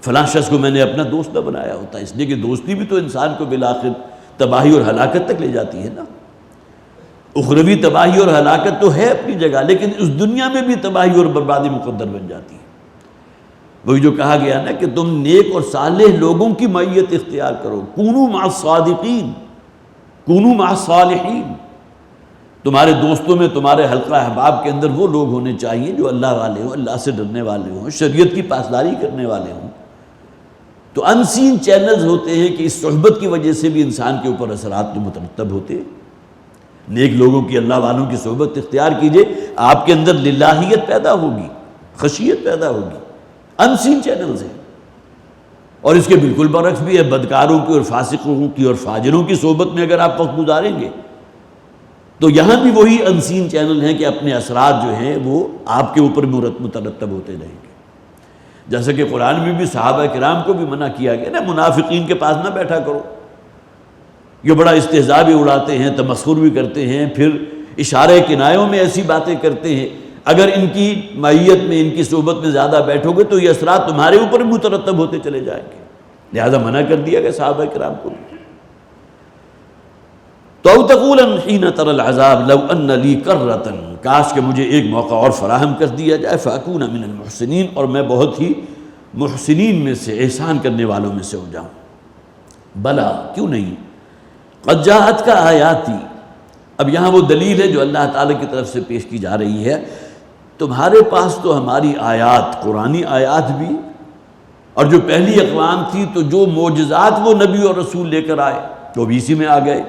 فلاں شخص کو میں نے اپنا دوست نہ بنایا ہوتا، اس لیے کہ دوستی بھی تو انسان کو بالآخر تباہی اور ہلاکت تک لے جاتی ہے نا۔ اخروی تباہی اور ہلاکت تو ہے اپنی جگہ، لیکن اس دنیا میں بھی تباہی اور بربادی مقدر بن جاتی ہے۔ وہی جو کہا گیا نا کہ تم نیک اور صالح لوگوں کی معیت اختیار کرو، کونوا مع الصادقین، کونوا مع الصالحین، تمہارے دوستوں میں، تمہارے حلقہ احباب کے اندر وہ لوگ ہونے چاہیے جو اللہ والے ہوں، اللہ سے ڈرنے والے ہوں، شریعت کی پاسداری کرنے والے ہوں۔ تو ان سین چینلز ہوتے ہیں کہ اس صحبت کی وجہ سے بھی انسان کے اوپر اثرات مترتب ہوتے ہیں۔ نیک لوگوں کی، اللہ والوں کی صحبت اختیار کیجئے، آپ کے اندر للہیت پیدا ہوگی، خشیت پیدا ہوگی، ان سین چینلز ہیں۔ اور اس کے بالکل برعکس بھی ہے، بدکاروں کی اور فاسقوں کی اور فاجروں کی صحبت میں اگر آپ وقت گزاریں گے تو یہاں بھی وہی ان سین چینل ہیں کہ اپنے اثرات جو ہیں وہ آپ کے اوپر مترتب ہوتے رہیں گے۔ جیسا کہ قرآن میں بھی صحابہ کرام کو بھی منع کیا گیا نا، منافقین کے پاس نہ بیٹھا کرو، یہ بڑا استہزاء بھی اڑاتے ہیں، تمسخر بھی کرتے ہیں، پھر اشارے کنایوں میں ایسی باتیں کرتے ہیں، اگر ان کی معیت میں، ان کی صحبت میں زیادہ بیٹھو گے تو یہ اثرات تمہارے اوپر مترتب ہوتے چلے جائیں گے، لہذا منع کر دیا گیا صحابہ کرام کو۔ تو او تقول حین تری العذاب لو ان لی کرۃ، کاش کہ مجھے ایک موقع اور فراہم کر دیا جائے، فاکون من المحسنین، اور میں بہت ہی محسنین میں سے، احسان کرنے والوں میں سے ہو جاؤں۔ بلا، کیوں نہیں، قد جاءتک آیاتی، اب یہاں وہ دلیل ہے جو اللہ تعالیٰ کی طرف سے پیش کی جا رہی ہے، تمہارے پاس تو ہماری آیات، قرآنی آیات بھی، اور جو پہلی اقوام تھی تو جو معجزات وہ نبی اور رسول لے کر آئے تو بھی اسی میں آ گئے۔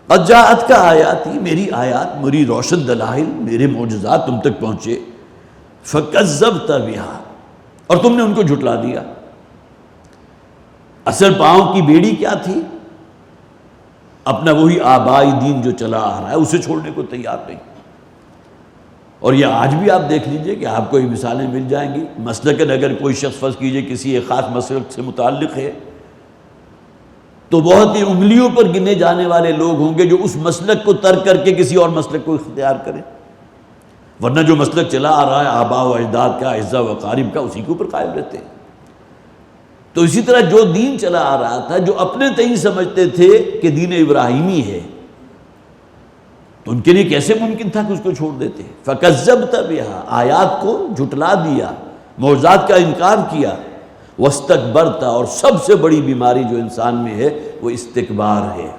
قد جاءت کا آیاتی، میری آیات، میری روشن دلائل، میرے معجزات تم تک پہنچے، فکذبت بہا، اور تم نے ان کو جھٹلا دیا۔ اصل پاؤں کی بیڑی کیا تھی؟ اپنا وہی آبائی دین جو چلا آ رہا ہے اسے چھوڑنے کو تیار نہیں۔ اور یہ آج بھی آپ دیکھ لیجئے کہ آپ کو یہ مثالیں مل جائیں گی۔ مسلکن اگر کوئی شخص فرض کیجئے کسی ایک خاص مسلک سے متعلق ہے تو بہت ہی انگلیوں پر گنے جانے والے لوگ ہوں گے جو اس مسلک کو ترک کر کے کسی اور مسلک کو اختیار کریں، ورنہ جو مسلک چلا آ رہا ہے آباء و اجداد کا، اعزا و اقارب کا، اسی کے اوپر قائم رہتے ہیں۔ تو اسی طرح جو دین چلا آ رہا تھا، جو اپنے تئیں سمجھتے تھے کہ دین ابراہیمی ہے، تو ان کے لیے کیسے ممکن تھا کہ اس کو چھوڑ دیتے؟ فَكَذَّبْتَ بِهَا، آیات کو جھٹلا دیا، معجزات کا انکار کیا، وَاسْتَكْبَرْتَ، اور سب سے بڑی بیماری جو انسان میں ہے وہ استکبار ہے۔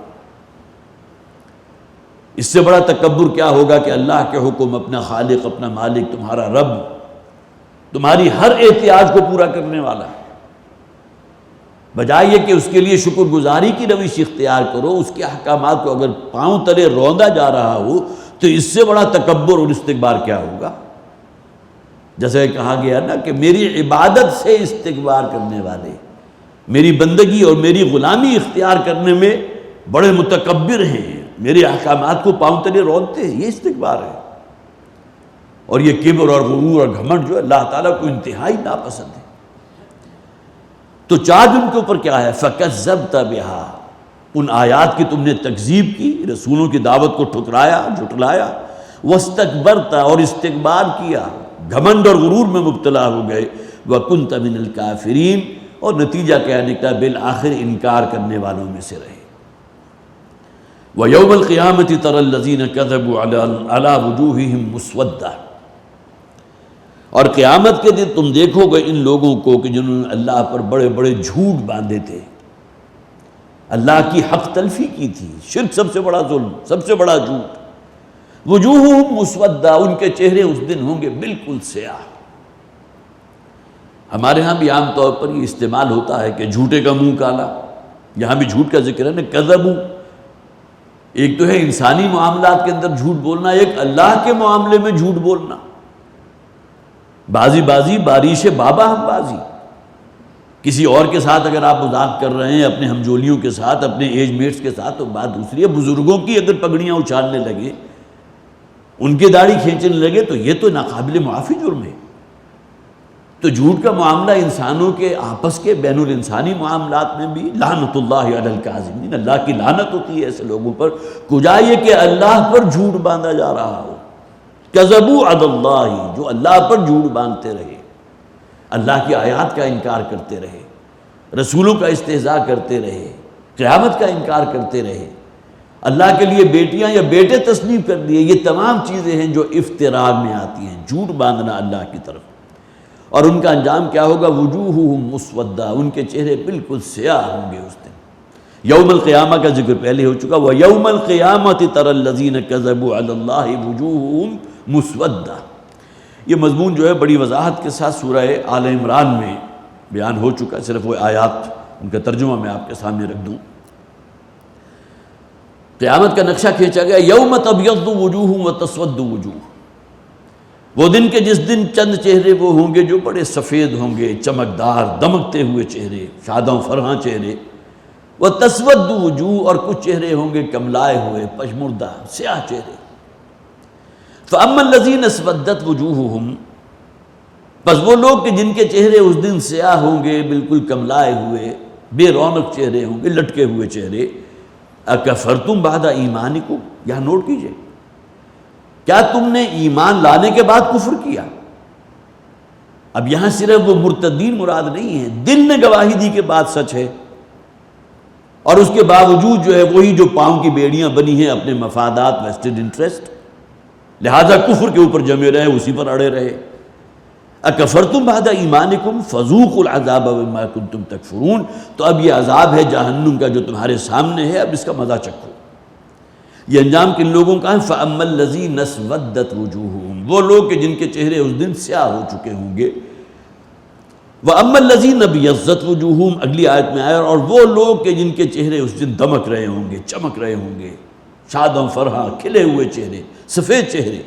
اس سے بڑا تکبر کیا ہوگا کہ اللہ کے حکم، اپنا خالق، اپنا مالک، تمہارا رب، تمہاری ہر احتیاج کو پورا کرنے والا ہے، بجائے یہ کہ اس کے لیے شکر گزاری کی روش اختیار کرو، اس کے احکامات کو اگر پاؤں تلے روندا جا رہا ہو تو اس سے بڑا تکبر اور استکبار کیا ہوگا؟ جیسے کہا گیا نا کہ میری عبادت سے استکبار کرنے والے، میری بندگی اور میری غلامی اختیار کرنے میں بڑے متکبر ہیں، میرے احکامات کو پاؤں تلے رونتے ہیں، یہ استکبار ہے۔ اور یہ کبر اور غرور اور گھمنڈ جو اللہ تعالیٰ کو انتہائی ناپسند ہے۔ تو چارج ان کے اوپر کیا ہے؟ فَكَذَّبْتَ بِهَا، ان آیات کی تم نے تکذیب کی، رسولوں کی دعوت کو ٹھکرایا، جھٹلایا، وَاسْتَكْبَرْتَ، اور استکبار کیا، گھمنڈ اور غرور میں مبتلا ہو گئے، وَكُنْتَ مِنَ الْكَافِرِينَ، اور نتیجہ کیا نکلا؟ بالآخر انکار کرنے والوں میں سے رہے۔ وَيَوْمَ الْقِيَامَةِ تَرَى الَّذِينَ كَذَبُوا عَلَى وُجُوهِهِمْ مُسْوَدَّةً، اور قیامت کے دن تم دیکھو گے ان لوگوں کو کہ جنہوں نے اللہ پر بڑے بڑے جھوٹ باندھے تھے، اللہ کی حق تلفی کی تھی، شرک سب سے بڑا ظلم، سب سے بڑا جھوٹ۔ وجوہہم مسودہ، ان کے چہرے اس دن ہوں گے بالکل سیاہ۔ ہمارے ہاں بھی عام طور پر یہ استعمال ہوتا ہے کہ جھوٹے کا منہ کالا، یہاں بھی جھوٹ کا ذکر ہے نا، کذبوا۔ ایک تو ہے انسانی معاملات کے اندر جھوٹ بولنا، ایک اللہ کے معاملے میں جھوٹ بولنا۔ بازی باریش بابا ہم بازی، کسی اور کے ساتھ اگر آپ مذاق کر رہے ہیں، اپنے ہمجولیوں کے ساتھ، اپنے ایج میٹس کے ساتھ، تو بات دوسری ہے۔ بزرگوں کی اگر پگڑیاں اچھالنے لگے، ان کی داڑھی کھینچنے لگے، تو یہ تو ناقابل معافی جرم ہے۔ تو جھوٹ کا معاملہ انسانوں کے آپس کے بین الانسانی معاملات میں بھی لعنت اللہ علی الکاذبین، اللہ کی لعنت ہوتی ہے ایسے لوگوں پر، کجا یہ کہ اللہ پر جھوٹ باندھا جا رہا ہو۔ کذبوا علی اللہ، جو اللہ پر جھوٹ باندھتے رہے، اللہ کی آیات کا انکار کرتے رہے، رسولوں کا استہزاء کرتے رہے، قیامت کا انکار کرتے رہے، اللہ کے لیے بیٹیاں یا بیٹے تصنیف کر دیے۔ یہ تمام چیزیں ہیں جو افتراء میں آتی ہیں، جھوٹ باندھنا اللہ کی طرف۔ اور ان کا انجام کیا ہوگا؟ وجوہہم مسودہ، ان کے چہرے بالکل سیاہ ہوں گے اس دن۔ یوم القیامہ کا ذکر پہلے ہو چکا، وَيَوْمَ الْقِيَامَةِ تَرَى الَّذِينَ كَذَبُوا عَلَى اللَّهِ وُجُوهُهُمْ مسودہ۔ یہ مضمون جو ہے بڑی وضاحت کے ساتھ سورہ آل عمران میں بیان ہو چکا ہے، صرف وہ آیات ان کا ترجمہ میں آپ کے سامنے رکھ دوں۔ قیامت کا نقشہ کھینچا گیا، یوم تبیض وجوہ وتسود وجوہ، وہ دن کے جس دن چند چہرے وہ ہوں گے جو بڑے سفید ہوں گے، چمکدار دمکتے ہوئے چہرے، شاداں فرحاں چہرے، وتسود وجوہ، اور کچھ چہرے ہوں گے کملائے ہوئے، پشمردہ سیاہ چہرے۔ فَأَمَّا الَّذِينَ اسْوَدَّتْ وُجُوهُهُمْ، بس وہ لوگ کہ جن کے چہرے اس دن سیاہ ہوں گے، بالکل کملائے ہوئے، بے رونق چہرے ہوں گے، لٹکے ہوئے چہرے، اَكَفَرْتُمْ بَعْدَ ایمانکم، یہاں نوٹ کیجئے، کیا تم نے ایمان لانے کے بعد کفر کیا؟ اب یہاں صرف وہ مرتدین مراد نہیں ہیں، دل نے گواہی دی کہ بات سچ ہے، اور اس کے باوجود جو ہے وہی جو پاؤں کی بیڑیاں بنی ہیں اپنے مفادات، ویسٹڈ انٹرسٹ، لہذا کفر کے اوپر جمے رہے، اسی پر اڑے رہے۔ اکفرتم بعد ایمانکم فذوقوا العذاب بما کنتم تکفرون، تو اب یہ عذاب ہے جہنم کا جو تمہارے سامنے ہے، اب اس کا مزہ چکھو۔ یہ انجام کن لوگوں کا ہے؟ فَأَمَّا الَّذِينَ اسْوَدَّتْ وُجُوهُهُمْ، وہ لوگ کہ جن کے چہرے اس دن سیاہ ہو چکے ہوں گے. وَأَمَّا الَّذِينَ ابْيَضَّتْ وُجُوهُهُمْ، اگلی آیت میں آیا، اور وہ لوگ کہ جن کے چہرے اس دن دمک رہے ہوں گے، چمک رہے ہوں گے، شاد و فرحاں، کھلے ہوئے چہرے، سفید چہرے.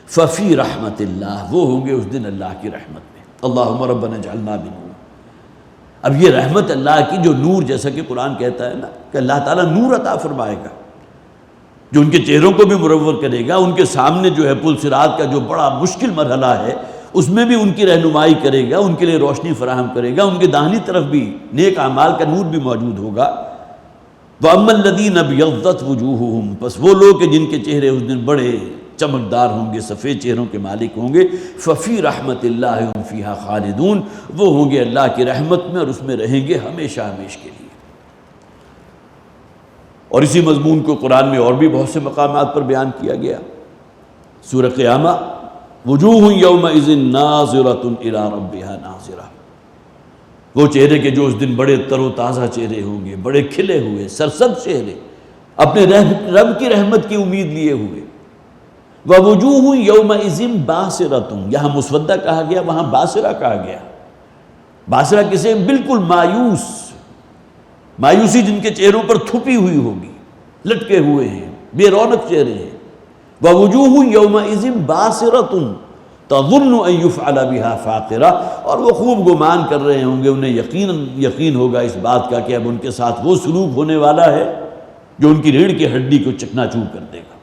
فَفِي رَحْمَةِ اللَّهِ، وہ ہوں گے اس دن اللہ کی رحمت میں. اللہم ربنا اجعلنا منہم. اب یہ رحمت اللہ کی جو نور، جیسا کہ قرآن کہتا ہے نا کہ اللہ تعالیٰ نور عطا فرمائے گا، جو ان کے چہروں کو بھی منور کرے گا، ان کے سامنے جو ہے پل صراط کا جو بڑا مشکل مرحلہ ہے اس میں بھی ان کی رہنمائی کرے گا، ان کے لیے روشنی فراہم کرے گا، ان کے داہنی طرف بھی نیک اعمال کا نور بھی موجود ہوگا. وَأَمَّا الَّذِينَ ابْيَضَّتْ وُجُوهُهُمْ، پس وہ لوگ کہ جن کے چہرے اس دن بڑے چمکدار ہوں گے، سفید چہروں کے مالک ہوں گے. فَفِي رَحْمَةِ اللَّهِ هُمْ فِيهَا خَالِدُونَ، وہ ہوں گے اللہ کی رحمت میں اور اس میں رہیں گے ہمیشہ ہمیش کے لیے. اور اسی مضمون کو قرآن میں اور بھی بہت سے مقامات پر بیان کیا گیا. سورہ قیامہ، وجوہ یومئذ ناظرۃ الی ربها ناظرہ، وہ چہرے کے جو اس دن بڑے تر و تازہ چہرے ہوں گے، بڑے کھلے ہوئے سرسبز چہرے، اپنے رب کی رحمت کی امید لیے ہوئے. ووجوہ یومئذ باسرۃ، یہاں مسودہ کہا گیا، وہاں باسرہ کہا گیا. باسرہ کسے؟ بالکل مایوس، مایوسی جن کے چہروں پر تھپی ہوئی ہوگی، لٹکے ہوئے ہیں، بے رونق چہرے ہیں. ووجوہ یومئذ باسرۃ تظن ان یفعل بها فاقرہ، اور وہ خوب گمان کر رہے ہوں گے، انہیں یقین ہوگا اس بات کا کہ اب ان کے ساتھ وہ سلوک ہونے والا ہے جو ان کی ریڑھ کی ہڈی کو چکنا چور کر دے گا.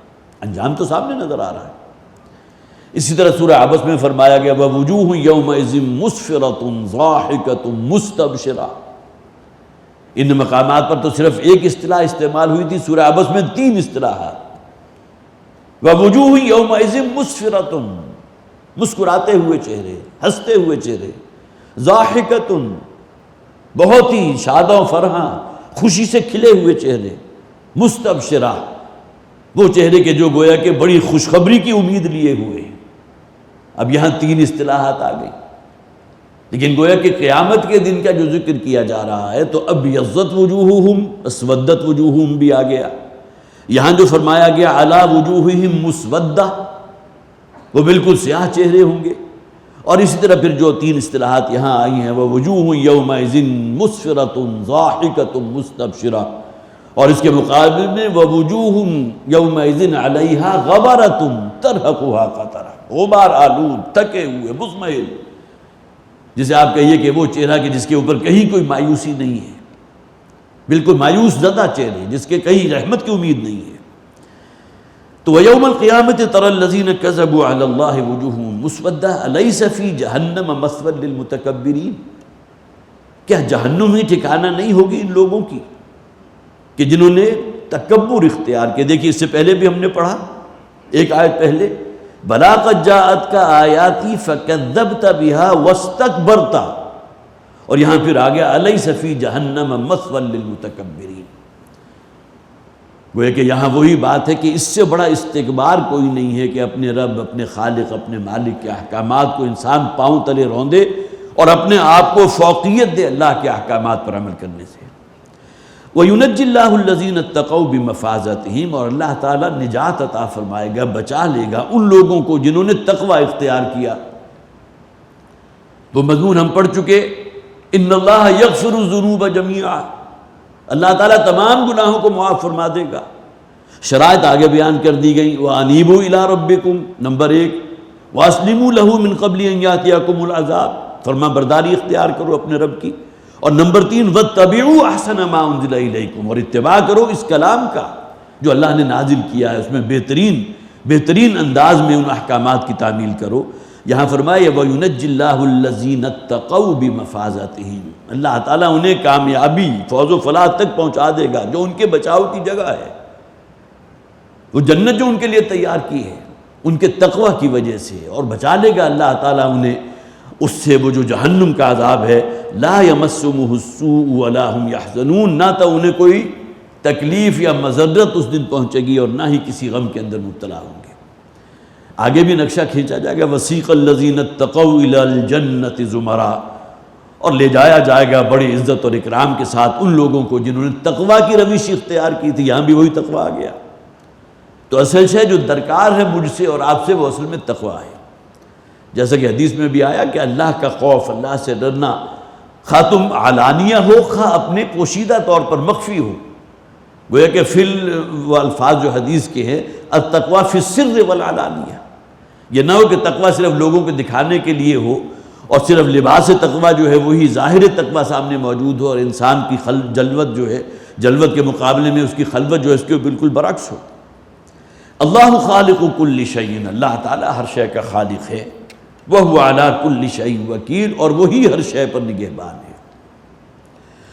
انجام تو سامنے نظر آ رہا ہے. اسی طرح سورہ عبس میں فرمایا گیا ووجوہ یومئذ مسفرۃ ضاحکۃ مستبشرہ. ان مقامات پر تو صرف ایک اصطلاح استعمال ہوئی تھی، سورہ عبس میں 3 اصطلاحات. ووجوہ یومئذ مسفرۃ، مسکراتے ہوئے چہرے، ہنستے ہوئے چہرے. ضاحکۃ، بہت ہی شاد و فرحاں، خوشی سے کھلے ہوئے چہرے. مستبشرہ، وہ چہرے کے جو گویا کہ بڑی خوشخبری کی امید لیے ہوئے ہیں. اب یہاں 3 اصطلاحات آ گئی، لیکن گویا کہ قیامت کے دن کا جو ذکر کیا جا رہا ہے تو اب یضت وجوہہم، اسودت وجوہہم بھی آ گیا. یہاں جو فرمایا گیا علی وجوہہم مسودہ، وہ بالکل سیاہ چہرے ہوں گے. اور اسی طرح پھر جو 3 اصطلاحات یہاں آئی ہیں ووجوہ یومئذ مسفرۃ ضاحکۃ مستبشرہ، اور اس کے مقابل میں ووجوہ یومئذ علیہا غبرۃ ترہقھا قترہ، غبار آلود، تھکے ہوئے، مضمحل، جسے آپ کہیے کہ وہ چہرہ کہ جس کے اوپر کہیں کوئی مایوسی نہیں ہے، بالکل مایوس زدہ چہرے جس کے کہیں رحمت کی امید نہیں ہے. تو وَيَوْمَ الْقِيَامَةِ تَرَى الَّذِينَ كَذَبُوا عَلَى اللَّهِ وُجُوهُهُمْ مُسْوَدَّةٌ أَلَيْسَ فِي جَهَنَّمَ مَثْوًى لِلْمُتَكَبِّرِينَ، کیا جہنم ہی ٹھکانہ نہیں ہوگی ان لوگوں کی کہ جنہوں نے تکبر اختیار کیا. دیکھیے اس سے پہلے بھی ہم نے پڑھا ایک آیت پہلے، بَلَا قَدْ جَاءَتْكَ آيَاتِي فَكَذَّبْتَ بِهَا وَاسْتَكْبَرْتَ، اور یہاں پھر آ گیا أَلَيْسَ فِي جَهَنَّمَ مَثْوًى لِلْمُتَكَبِّرِينَ. گویا کہ یہاں وہی بات ہے کہ اس سے بڑا استکبار کوئی نہیں ہے کہ اپنے رب، اپنے خالق، اپنے مالک کے احکامات کو انسان پاؤں تلے روندے اور اپنے آپ کو فوقیت دے اللہ کے احکامات پر عمل کرنے سے. وَيُنَجِّ اللَّهُ الَّذِينَ اتَّقَوْا بِمَفَازَتِهِمْ، اور اللہ تعالیٰ نجات عطا فرمائے گا، بچا لے گا ان لوگوں کو جنہوں نے تقوی اختیار کیا. وہ مضمون ہم پڑھ چکے، ان اللہ یغفر الذنوب جمیعا، اللہ تعالیٰ تمام گناہوں کو معاف فرما دے گا. شرائط آگے بیان کر دی گئی، وَأَنِیبُوا إِلَىٰ رَبِّكُمْ، نمبر 1، وَأَسْلِمُوا لَهُ مِنْ قَبْلِ أَنْ يَأْتِيَكُمُ الْعَذَابُ، فرما برداری اختیار کرو اپنے رب کی. اور نمبر 3، وَاتَّبِعُوا أَحْسَنَ مَا أُنزِلَ إِلَيْكُمْ، اور اتباع کرو اس کلام کا جو اللہ نے نازل کیا ہے، اس میں بہترین انداز میں ان احکامات کی تعمیل کرو. یہاں فرمایا وَيُنَجِّ اللَّهُ الَّذِينَ اتَّقَوْا بِمَفَازَتِهِمْ، اللہ تعالیٰ انہیں کامیابی، فوز و فلاح تک پہنچا دے گا جو ان کے بچاؤ کی جگہ ہے. وہ جنت جو ان کے لیے تیار کی ہے ان کے تقوی کی وجہ سے، اور بچا لے گا اللہ تعالیٰ انہیں اس سے وہ جو جہنم کا عذاب ہے. لا يمسهم السوء ولا هم يحزنون، نہ تو انہیں کوئی تکلیف یا مضرت اس دن پہنچے گی اور نہ ہی کسی غم کے اندر مبتلا ہوں گے. آگے بھی نقشہ کھینچا جائے گا، وسیق الذین اتقوا الی الجنۃ زمرا، اور لے جایا جائے گا بڑی عزت اور اکرام کے ساتھ ان لوگوں کو جنہوں نے تقوی کی روش اختیار کی تھی. یہاں بھی وہی تقوی آ گیا. تو اصل شے جو درکار ہے مجھ سے اور آپ سے وہ اصل میں تقویٰ ہے. جیسا کہ حدیث میں بھی آیا کہ اللہ کا خوف، اللہ سے ڈرنا، خواہ تم علانیہ ہو خواہ اپنے پوشیدہ طور پر مخفی ہو. گویا کہ وہ الفاظ جو حدیث کے ہیں التقویٰ فی السر والعلانیہ، یہ نہ ہو کہ تقویٰ صرف لوگوں کو دکھانے کے لیے ہو اور صرف لباس تقویٰ جو ہے وہی ظاہر تقویٰ سامنے موجود ہو اور انسان کی جلوت جو ہے، جلوت کے مقابلے میں اس کی خلوت جو ہے اس کے بالکل برعکس ہو. اللہ خالق کل شیء، اللہ تعالیٰ ہر شے کا خالق ہے. وَهُوَ عَلَىٰ كُلِّ شَيْءٍ وَكِيلٌ، اور وہی ہر شے پر نگہبان ہے.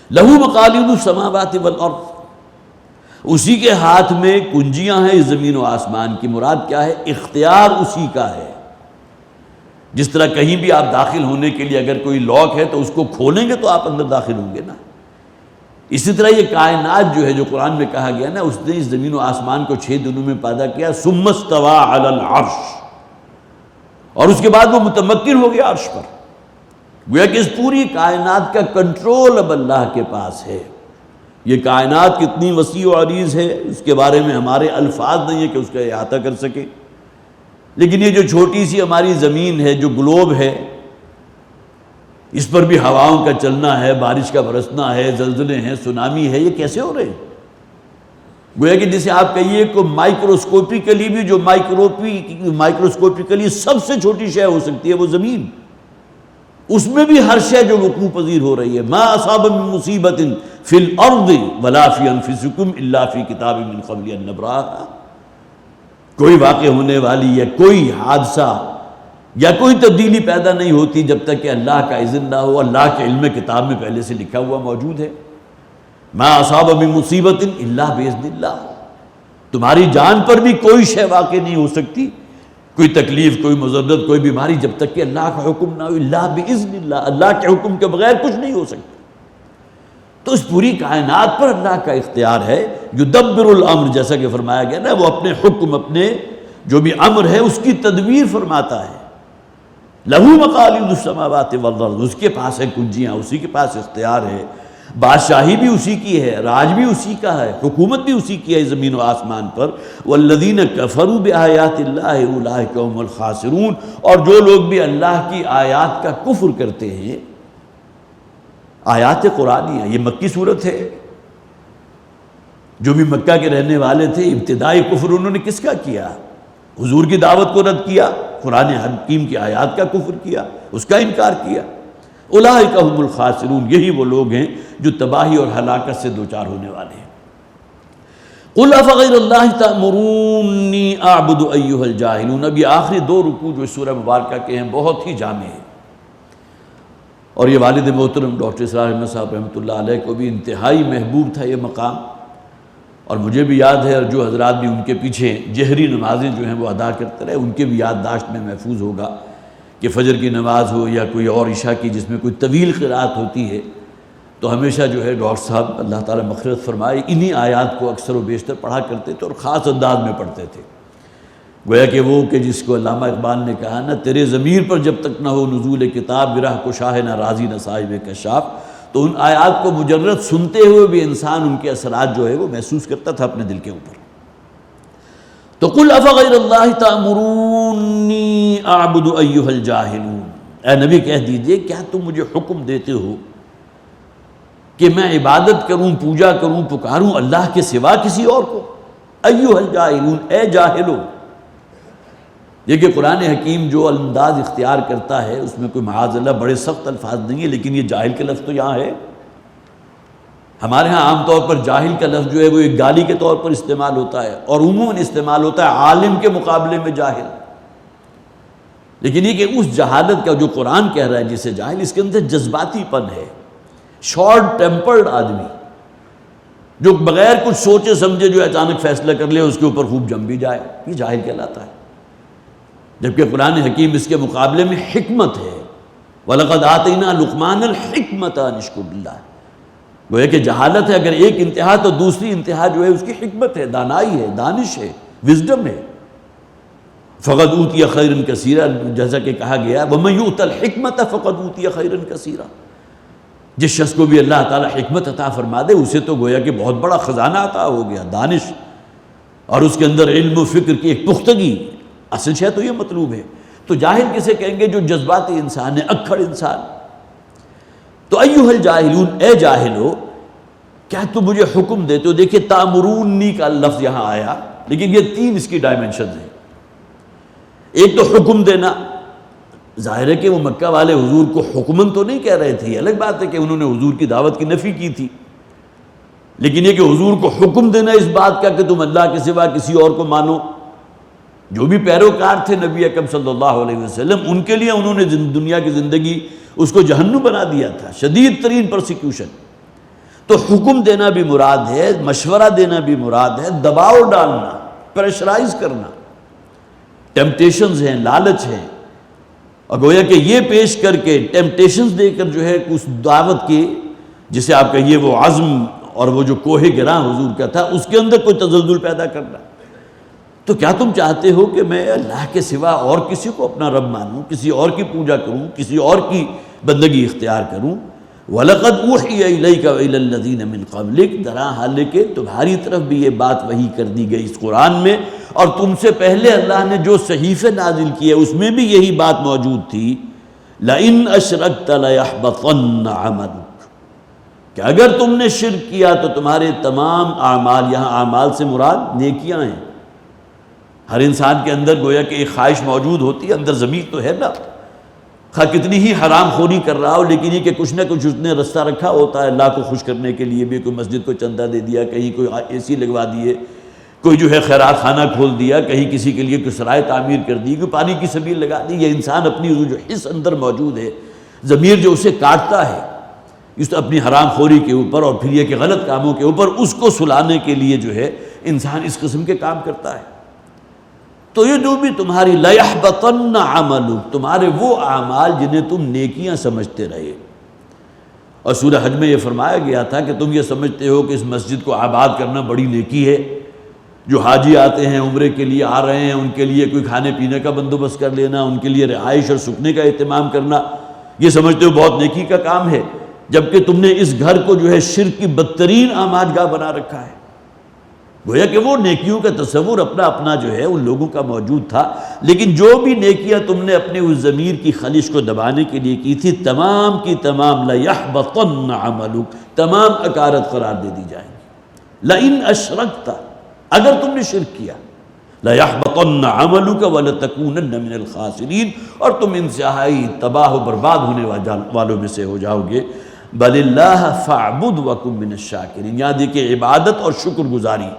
لَهُ مَقَالِيدُ السَّمَاوَاتِ وَالْأَرْضِ، اسی کے ہاتھ میں کنجیاں ہیں اس زمین و آسمان کی. مراد کیا ہے؟ اختیار اسی کا ہے. جس طرح کہیں بھی آپ داخل ہونے کے لیے اگر کوئی لاک ہے تو اس کو کھولیں گے تو آپ اندر داخل ہوں گے نا. اسی طرح یہ کائنات جو ہے جو قرآن میں کہا گیا نا، اس نے اس زمین و آسمان کو 6 دنوں میں پیدا کیا. ثم استوى علی العرش، اور اس کے بعد وہ متمکن ہو گیا عرش پر. گویا کہ اس پوری کائنات کا کنٹرول اب اللہ کے پاس ہے. یہ کائنات کتنی وسیع و عریض ہے اس کے بارے میں ہمارے الفاظ نہیں ہے کہ اس کا احاطہ کر سکے. لیکن یہ جو چھوٹی سی ہماری زمین ہے، جو گلوب ہے، اس پر بھی ہواؤں کا چلنا ہے، بارش کا برسنا ہے، زلزلے ہیں، سونامی ہے. یہ کیسے ہو رہے ہیں؟ گویا کہ جسے آپ کہیے کہ مائکروسکوپیکلی بھی، جو مائکروسکوپیکلی سب سے چھوٹی شے ہو سکتی ہے وہ زمین، اس میں بھی ہر شے جو وقوع پذیر ہو رہی ہے. ما اصاب من مصیبت فی الارض ولا فی انفسکم الا فی کتاب من قبل ان نبرأها، کوئی واقع ہونے والی یا کوئی حادثہ یا کوئی تبدیلی پیدا نہیں ہوتی جب تک کہ اللہ کا اذن نہ ہو. اللہ کے علم کتاب میں پہلے سے لکھا ہوا موجود ہے. ما اصاب من مصیبت الا باذن اللہ، تمہاری جان پر بھی کوئی شے واقع نہیں ہو سکتی، کوئی تکلیف، کوئی مضرت، کوئی بیماری، جب تک کہ اللہ کا حکم نہ ہو. الا باذن اللہ، اللہ کے حکم کے بغیر کچھ نہیں ہو سکتا. تو اس پوری کائنات پر اللہ کا اختیار ہے. یدبر الامر، جیسا کہ فرمایا گیا نا، وہ اپنے حکم، اپنے جو بھی امر ہے اس کی تدبیر فرماتا ہے. لہو مقالید السماوات والارض، اس کے پاس ہے کنجیاں، اسی کے پاس اختیار ہے. بادشاہی بھی اسی کی ہے، راج بھی اسی کا ہے، حکومت بھی اسی کی ہے زمین و آسمان پر. والذین کفروا بآیات اللہ اولئک هم الخاسرون، اور جو لوگ بھی اللہ کی آیات کا کفر کرتے ہیں. آیات قرآنی ہے، یہ مکی صورت ہے. جو بھی مکہ کے رہنے والے تھے ابتدائی کفر انہوں نے کس کا کیا؟ حضور کی دعوت کو رد کیا، قرآن حکیم کی آیات کا کفر کیا، اس کا انکار کیا. اولئک هم الخاسرون، یہی وہ لوگ ہیں جو تباہی اور ہلاکت سے دوچار ہونے والے ہیں. قل افغیر اللہ تأمرونی اعبد ایھا الجاہلون. اب یہ آخری 2 رکوع جو اس سورہ مبارکہ کے ہیں بہت ہی جامع ہیں، اور یہ والد محترم ڈاکٹر اسرار احمد صاحب رحمۃ اللہ علیہ کو بھی انتہائی محبوب تھا یہ مقام. اور مجھے بھی یاد ہے، اور جو حضرات بھی ان کے پیچھے جہری نمازیں جو ہیں وہ ادا کرتے رہے ان کے بھی یادداشت میں محفوظ ہوگا کہ فجر کی نماز ہو یا کوئی اور عشاء کی جس میں کوئی طویل قرات ہوتی ہے تو ہمیشہ جو ہے ڈاکٹر صاحب اللہ تعالیٰ مغفرت فرمائے انہی آیات کو اکثر و بیشتر پڑھا کرتے تھے اور خاص انداز میں پڑھتے تھے. گویا کہ وہ کہ جس کو علامہ اقبال نے کہا نا، تیرے ضمیر پر جب تک نہ ہو نزول کتاب، گرہ کشاہ نہ رازی نہ صاحب کشاف. تو ان آیات کو مجرد سنتے ہوئے بھی انسان ان کے اثرات جو ہے وہ محسوس کرتا تھا اپنے دل کے اوپر. تو قل افغیر اللہ تأمرونی اعبد ایھا الجاہلون، اے نبی کہہ دیجئے کیا تم مجھے حکم دیتے ہو کہ میں عبادت کروں، پوجا کروں، پکاروں اللہ کے سوا کسی اور کو؟ ایھا الجاہلون، اے جاہلو. یہ کہ قرآن حکیم جو انداز اختیار کرتا ہے اس میں کوئی معاذ اللہ بڑے سخت الفاظ نہیں ہے، لیکن یہ جاہل کا لفظ تو یہاں ہے. ہمارے ہاں عام طور پر جاہل کا لفظ جو ہے وہ ایک گالی کے طور پر استعمال ہوتا ہے، اور عموماً استعمال ہوتا ہے عالم کے مقابلے میں جاہل. لیکن یہ کہ اس جہالت کا جو قرآن کہہ رہا ہے جسے جاہل، اس کے اندر جذباتی پن ہے، شارٹ ٹیمپرڈ آدمی جو بغیر کچھ سوچے سمجھے جو اچانک فیصلہ کر لے اس کے اوپر خوب جم بھی جائے، یہ جاہل کہلاتا ہے. جبکہ قرآن حکیم اس کے مقابلے میں حکمت ہے. وَلَقَدْ آتَيْنَا لُقْمَانَ الْحِكْمَةَ أَنِ اشْكُرْ لِلَّهِ. گویا کہ جہالت ہے اگر ایک انتہا تو دوسری انتہا جو ہے اس کی حکمت ہے، دانائی ہے، دانش ہے، وزڈم ہے. فَقَدْ أُوتِيَ خَيْرًا كَثِيرًا، جیسا کہ کہا گیا وَمَن يُؤْتَ الْحِكْمَةَ فَقَدْ أُوتِيَ خَيْرًا كَثِيرًا. جس شخص کو بھی اللہ تعالیٰ حکمت عطا فرما دے اسے تو گویا کہ بہت بڑا خزانہ عطا ہو گیا، دانش. اور اس کے اندر علم و فکر کی ایک پختگی، اصل شے تو یہ مطلوب ہے۔ تو جاہل کسے کہیں گے؟ جو جذباتی انسان ہے، اکھڑ انسان۔ تو ایھا الجاہلون، اے جاہلو، کیا تم مجھے حکم دیتے ہو؟ دیکھیں تامرونی کا لفظ یہاں آیا، لیکن یہ تین اس کی ڈائمنشنز ہیں۔ ایک تو حکم دینا، ظاہر ہے کہ وہ مکہ والے حضور کو حکمن تو نہیں کہہ رہے تھے، الگ بات ہے کہ انہوں نے حضور کی دعوت کی نفی کی تھی، لیکن یہ کہ حضور کو حکم دینا اس بات کا کہ تم اللہ کے سوا کسی اور کو مانو۔ جو بھی پیروکار تھے نبی اکرم صلی اللہ علیہ وسلم، ان کے لیے انہوں نے دنیا کی زندگی اس کو جہنم بنا دیا تھا، شدید ترین پرسیکیوشن۔ تو حکم دینا بھی مراد ہے، مشورہ دینا بھی مراد ہے، دباؤ ڈالنا، پریشرائز کرنا، ٹیمپٹیشنز ہیں، لالچ ہیں، اور گویا کہ یہ پیش کر کے ٹیمپٹیشنز دے کر جو ہے اس دعوت کی، جسے آپ کہیے وہ عزم اور وہ جو کوہ گراں حضور کا تھا، اس کے اندر کوئی تزلزل پیدا کرنا۔ تو کیا تم چاہتے ہو کہ میں اللہ کے سوا اور کسی کو اپنا رب مانوں، کسی اور کی پوجا کروں، کسی اور کی بندگی اختیار کروں؟ وَلَقَدْ أُوحِيَ إِلَيْكَ وَإِلَى الَّذِينَ مِن قَبْلِكَ، درا حال کہ تمہاری طرف بھی یہ بات وحی کر دی گئی اس قرآن میں، اور تم سے پہلے اللہ نے جو صحیفے نازل کیے اس میں بھی یہی بات موجود تھی، لَإِنْ أَشْرَكْتَ لَيَحْبَطَنَّ عَمَلُكَ، کہ اگر تم نے شرک کیا تو تمہارے تمام اعمال، یہاں اعمال سے مراد نیکیاں ہیں۔ ہر انسان کے اندر گویا کہ ایک خواہش موجود ہوتی ہے، اندر ضمیر تو ہے نا، خواہ کتنی ہی حرام خوری کر رہا ہو، لیکن یہ کہ کچھ نہ کچھ اس نے رستہ رکھا ہوتا ہے اللہ کو خوش کرنے کے لیے بھی، کوئی مسجد کو چندہ دے دیا، کہیں کوئی اے سی لگوا دیے، کوئی جو ہے خیرات خانہ کھول دیا، کہیں کسی کے لیے کوئی سرائے تعمیر کر دی، کوئی پانی کی سبیل لگا دی۔ یہ انسان اپنی جو حص اندر موجود ہے، ضمیر جو اسے کاٹتا ہے اس اپنی حرام خوری کے اوپر، اور پھر یہ کہ غلط کاموں کے اوپر، اس کو سلانے کے لیے جو ہے انسان اس قسم کے کام کرتا ہے۔ تو یہ جو بھی تمہاری لَيَحْبَطَنَّ عَمَلُكَ، تمہارے وہ اعمال جنہیں تم نیکیاں سمجھتے رہے، اور سورہ حج میں یہ فرمایا گیا تھا کہ تم یہ سمجھتے ہو کہ اس مسجد کو آباد کرنا بڑی نیکی ہے، جو حاجی آتے ہیں عمرے کے لیے آ رہے ہیں ان کے لیے کوئی کھانے پینے کا بندوبست کر لینا، ان کے لیے رہائش اور سکنے کا اہتمام کرنا، یہ سمجھتے ہو بہت نیکی کا کام ہے، جبکہ تم نے اس گھر کو جو ہے شرک کی بدترین آماج گاہ بنا رکھا ہے۔ گویا کہ وہ نیکیوں کا تصور اپنا اپنا جو ہے ان لوگوں کا موجود تھا، لیکن جو بھی نیکیاں تم نے اپنے اس ضمیر کی خلش کو دبانے کے لیے کی تھی، تمام کی تمام لَيَحْبَطَنَّ عَمَلُكَ، تمام اکارت قرار دے دی جائیں گی۔ لَإِنْ أَشْرَكْتَ، اگر تم نے شرک کیا، لَيَحْبَطَنَّ عَمَلُكَ وَلَتَكُونَنَّ مِنَ الْخَاسِرِينَ، اور تم انتہائی تباہ و برباد ہونے والوں میں سے ہو جاؤ گے۔ بَلِ اللَّهَ فَاعْبُدْ وَكُن مِنَ الشَّاكِرِينَ، یہاں دیکھیں عبادت اور شکر گزاری،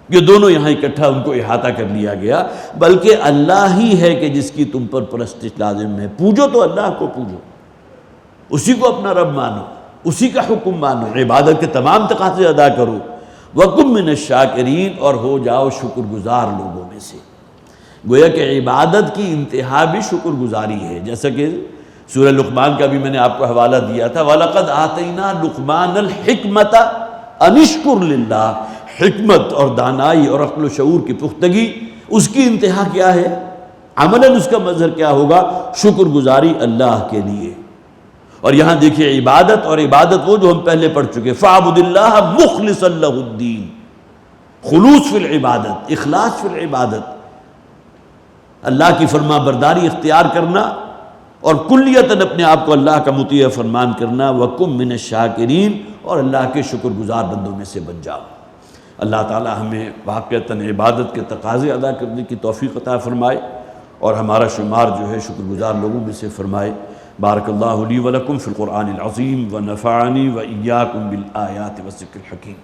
یہ دونوں یہاں اکٹھا ان کو احاطہ کر لیا گیا، بلکہ اللہ ہی ہے کہ جس کی تم پر پرستش لازم ہے۔ پوجو تو اللہ کو پوجو، اسی کو اپنا رب مانو، اسی کا حکم مانو، عبادت کے تمام تقاضے ادا کرو، وَكُن مِنَ الشَّاكِرِينَ، اور ہو جاؤ شکر گزار لوگوں میں سے۔ گویا کہ عبادت کی انتہا بھی شکر گزاری ہے، جیسا کہ سورہ لقمان کا بھی میں نے آپ کو حوالہ دیا تھا، وَلَقَدْ آتَيْنَا لُقْمَانَ الْحِكْمَةَ أَنِ اشْكُرْ لِلَّهِ، حکمت اور دانائی اور عقل و شعور کی پختگی، اس کی انتہا کیا ہے؟ عملاً اس کا مظہر کیا ہوگا؟ شکر گزاری اللہ کے لیے۔ اور یہاں دیکھیے عبادت، اور عبادت وہ جو ہم پہلے پڑھ چکے، فَاعْبُدِ اللَّهَ مُخْلِصًا لَهُ الدِّينَ، خلوص فی العبادت، اخلاص فی العبادت، اللہ کی فرما برداری اختیار کرنا اور کلیتاً اپنے آپ کو اللہ کا مطیع فرمان کرنا، وَكُن مِنَ الشَّاكِرِينَ، اور اللہ کے شکر گزار بندوں میں سے بن جاؤ۔ اللہ تعالی ہمیں واقعتاً عبادت کے تقاضے ادا کرنے کی توفیق عطا فرمائے، اور ہمارا شمار جو ہے شکر گزار لوگوں میں سے فرمائے۔ بارک اللہ لی ولکم فی القرآن العظیم، ونفعنی وإیاکم بالآیات والذکر الحکیم۔